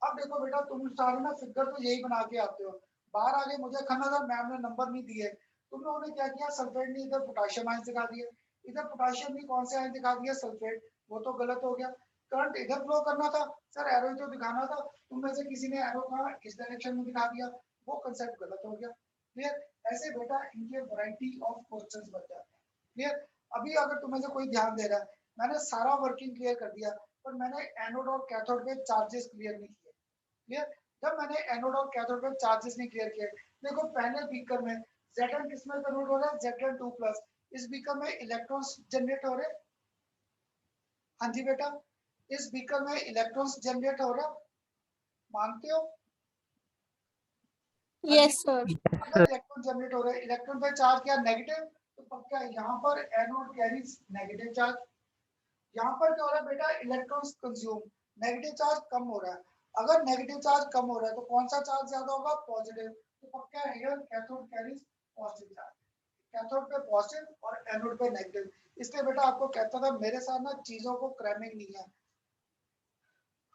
अब देखो बेटा, तुम सारे ना फिगर तो यही बना के आते हो, बाहर आगे मुझे खन्ना था मैम ने नंबर नहीं दिए, तुम लोगों ने क्या किया, सल्फेट ने इधर पोटेशियम आयन दिखा दिए, इधर पोटेशियम ने कौन से आयन दिखा दिया, सल्फेट, वो तो गलत हो गया। करंट इधर फ्लो करना था सर, एरो तो दिखाना था, तुम में से किसी ने एरो कहा इस डायरेक्शन में दिखा दिया, वो कंसेप्ट गलत हो गया। क्लियर? ऐसे बेटा इनके वैरायटी ऑफ क्वेश्चंस बन जाते हैं। क्लियर? अभी अगर तुम्हें से कोई ध्यान दे रहा है, मैंने सारा वर्किंग क्लियर कर दिया, पर मैंने एनोड और कैथोड पे चार्जेस क्लियर नहीं किए। क्लियर? जब मैंने एनोड और कैथोड पे चार्जेस नहीं क्लियर किए, देखो पहले बीकर में Zn किस में कन्वर्ट हो रहा है, Zn2+, इस बीकर में इलेक्ट्रॉन्स जनरेट हो रहे। हाँ जी बेटा, इस बीकर में इलेक्ट्रॉन्स जनरेट हो रहा, मानते हो? Yes, sir. अगर इलेक्ट्रॉन जनरेट हो रहे हैं, इलेक्ट्रॉन पे चार्ज क्या, नेगेटिव, तो पक्का यहाँ पर एनोड कैरीज नेगेटिव चार्ज। यहाँ पर क्या हो रहा है बेटा, इलेक्ट्रॉन्स कंज्यूम, नेगेटिव चार्ज कम हो रहा है। अगर नेगेटिव चार्ज कम हो रहा है तो कौन सा चार्ज ज्यादा होगा, पॉजिटिव, तो पक्का है here cathode carries positive charge, cathode पे पॉजिटिव और एनोड पे नेगेटिव। इसलिए बेटा आपको कहता था मेरे साथ ना चीजों को क्रैमिंग नहीं है,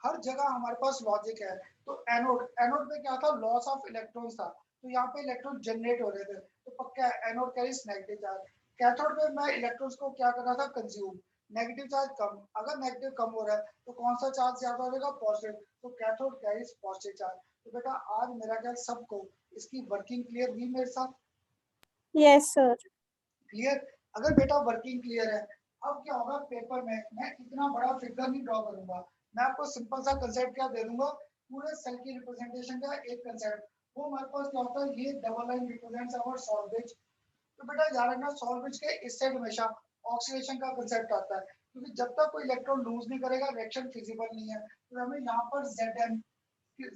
हर जगह हमारे पास लॉजिक है। तो एनोड, एनोड पे क्या था, लॉस ऑफ इलेक्ट्रॉन्स था, तो यहाँ पे इलेक्ट्रॉन जनरेट हो रहे थे, तो पक्का है anode carries negative charge. Cathode पे मैं इलेक्ट्रॉन्स को क्या कर रहा था, कंज्यूम, नेगेटिव चार्ज कम। अगर नेगेटिव कम हो रहा है तो कौन सा चार्ज ज्यादा होगा, पॉजिटिव, तो कैथोड कैरीज पॉजिटिव चार्ज। तो बेटा आज मेरा ख्याल सबको इसकी वर्किंग क्लियर हुई मेरे साथ? Yes, sir. क्लियर? अगर बेटा वर्किंग क्लियर है, अब क्या होगा पेपर में, मैं इतना बड़ा फिगर नहीं ड्रॉ करूंगा, मैं आपको सिंपल सा कंसेप्ट क्या दे दूंगा, पूरे सेल की रिप्रेजेंटेशन का एक कंसेप्ट, वो हमारे पास क्या होता है, ये डबल लाइन रिप्रेजेंट्स आवर सॉल्वेज। तो बेटा याद रखना सॉल्वेज के इस साइड हमेशा ऑक्सीडेशन का कंसेप्ट आता है, क्योंकि जब तक कोई इलेक्ट्रॉन लूज नहीं करेगा रिएक्शन फिजिबल नहीं है। तो हमें यहाँ पर Zn,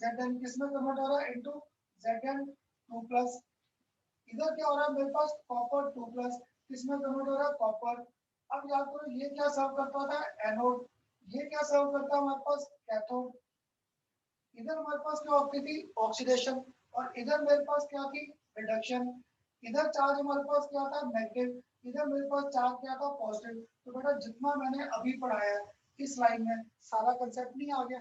Zn किस में कन्वर्ट हो रहा है, इनटू Zn2+, इधर क्या हो रहा है मेरे पास, कॉपर 2+, किसमें कन्वर्ट हो रहा है, कॉपर। अब याद करो ये क्या सर्व करता था, एनोड, ये क्या सर्व करता है हमारे पास, कैथोड। इधर हमारे पास क्या होती थी, ऑक्सीडेशन, और इधर मेरे पास क्या थी, रिडक्शन। इधर चार्ज हमारे पास क्या था, नेगेटिव, इधर मेरे पास चार्ज क्या था, पॉजिटिव। तो बेटा जितना मैंने अभी पढ़ाया है इस लाइन में सारा कंसेप्ट नहीं आ गया,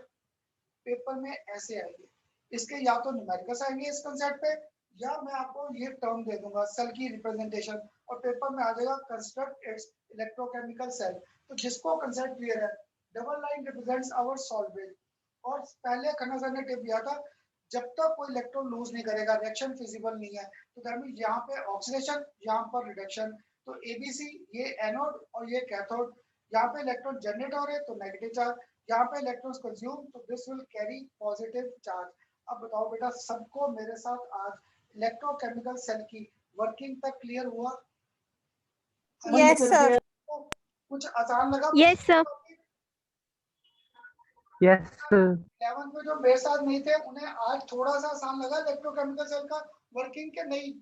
पेपर में ऐसे आएंगे, इसके या तो न्यूमेरिकल्स आएंगे इस कंसेप्ट पे, या मैं आपको ये टर्म दे दूंगा सेल की रिप्रेजेंटेशन, और पेपर में आ जाएगा कंस्ट्रक्ट इट्स इलेक्ट्रोकेमिकल सेल। तो जिसको कंसेप्ट क्लियर है, डबल लाइन रिप्रेजेंट्स आवर सॉल्वेज, और पहले खन्ना सर ने टिप दिया था जब तक कोई इलेक्ट्रॉन लूज नहीं करेगा रिएक्शन फिजिबल नहीं है, तो दैट मींस यहाँ पे ऑक्सीडेशन, यहाँ पर रिडक्शन। तो एबीसी, ये एनोड और ये कैथोड, यहाँ पे इलेक्ट्रॉन जनरेट हो रहे हैं तो नेगेटिव चार्ज, यहाँ पे इलेक्ट्रॉन्स कंज्यूम, तो this will carry positive charge. अब बताओ बेटा सबको मेरे साथ आज इलेक्ट्रोकेमिकल सेल की वर्किंग तक क्लियर हुआ? Yes, sir. तो कुछ आसान लगा? Yes, sir. Yes, sir. 11 में जो मेरे साथ नहीं थे उन्हें आज थोड़ा सा आसान लगा इलेक्ट्रोकेमिकल सेल का वर्किंग के नहीं?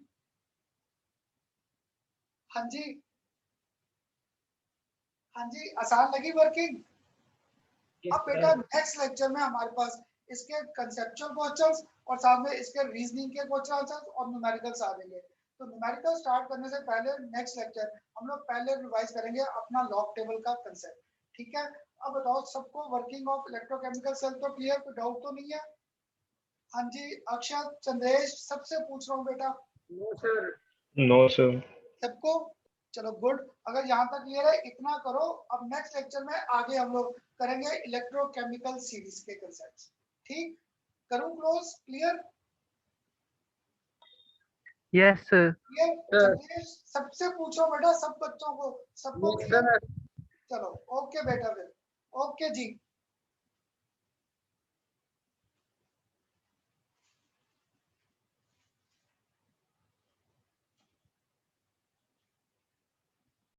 हाँ जी, हाँ जी, आसान लगी वर्किंग? अब बेटा नेक्स्ट लेक्चर में हमारे पास इसके कंसेप्चुअल क्वेश्चंस और साथ में इसके रीजनिंग के क्वेश्चन आंसर्स और न्यूमेरिकल्स आ जाएंगे। तो न्यूमेरिकल स्टार्ट करने से पहले नेक्स्ट लेक्चर हम लोग पहले रिवाइज करेंगे अपना लॉग टेबल का कंसेप्ट, ठीक है? अब बताओ सबको वर्किंग ऑफ इलेक्ट्रोकेमिकल सेल तो क्लियर, कोई डाउट तो नहीं है? हाँ जी, अक्षत, चंद्रेश, सबसे पूछ रहा हूँ बेटा, No, sir. सबको? चलो गुड, अगर यहाँ तक क्लियर है इतना करो। अब नेक्स्ट लेक्चर में आगे हम लोग करेंगे इलेक्ट्रोकेमिकल सीरीज के कंसेप्ट्स, ठीक? करूँ close? Clear? Yes, sir. Clear? सबसे पूछो बेटा, सब बच्चों को, सबको क्लियर? चलो ओके बेटा, फिर ओके जी।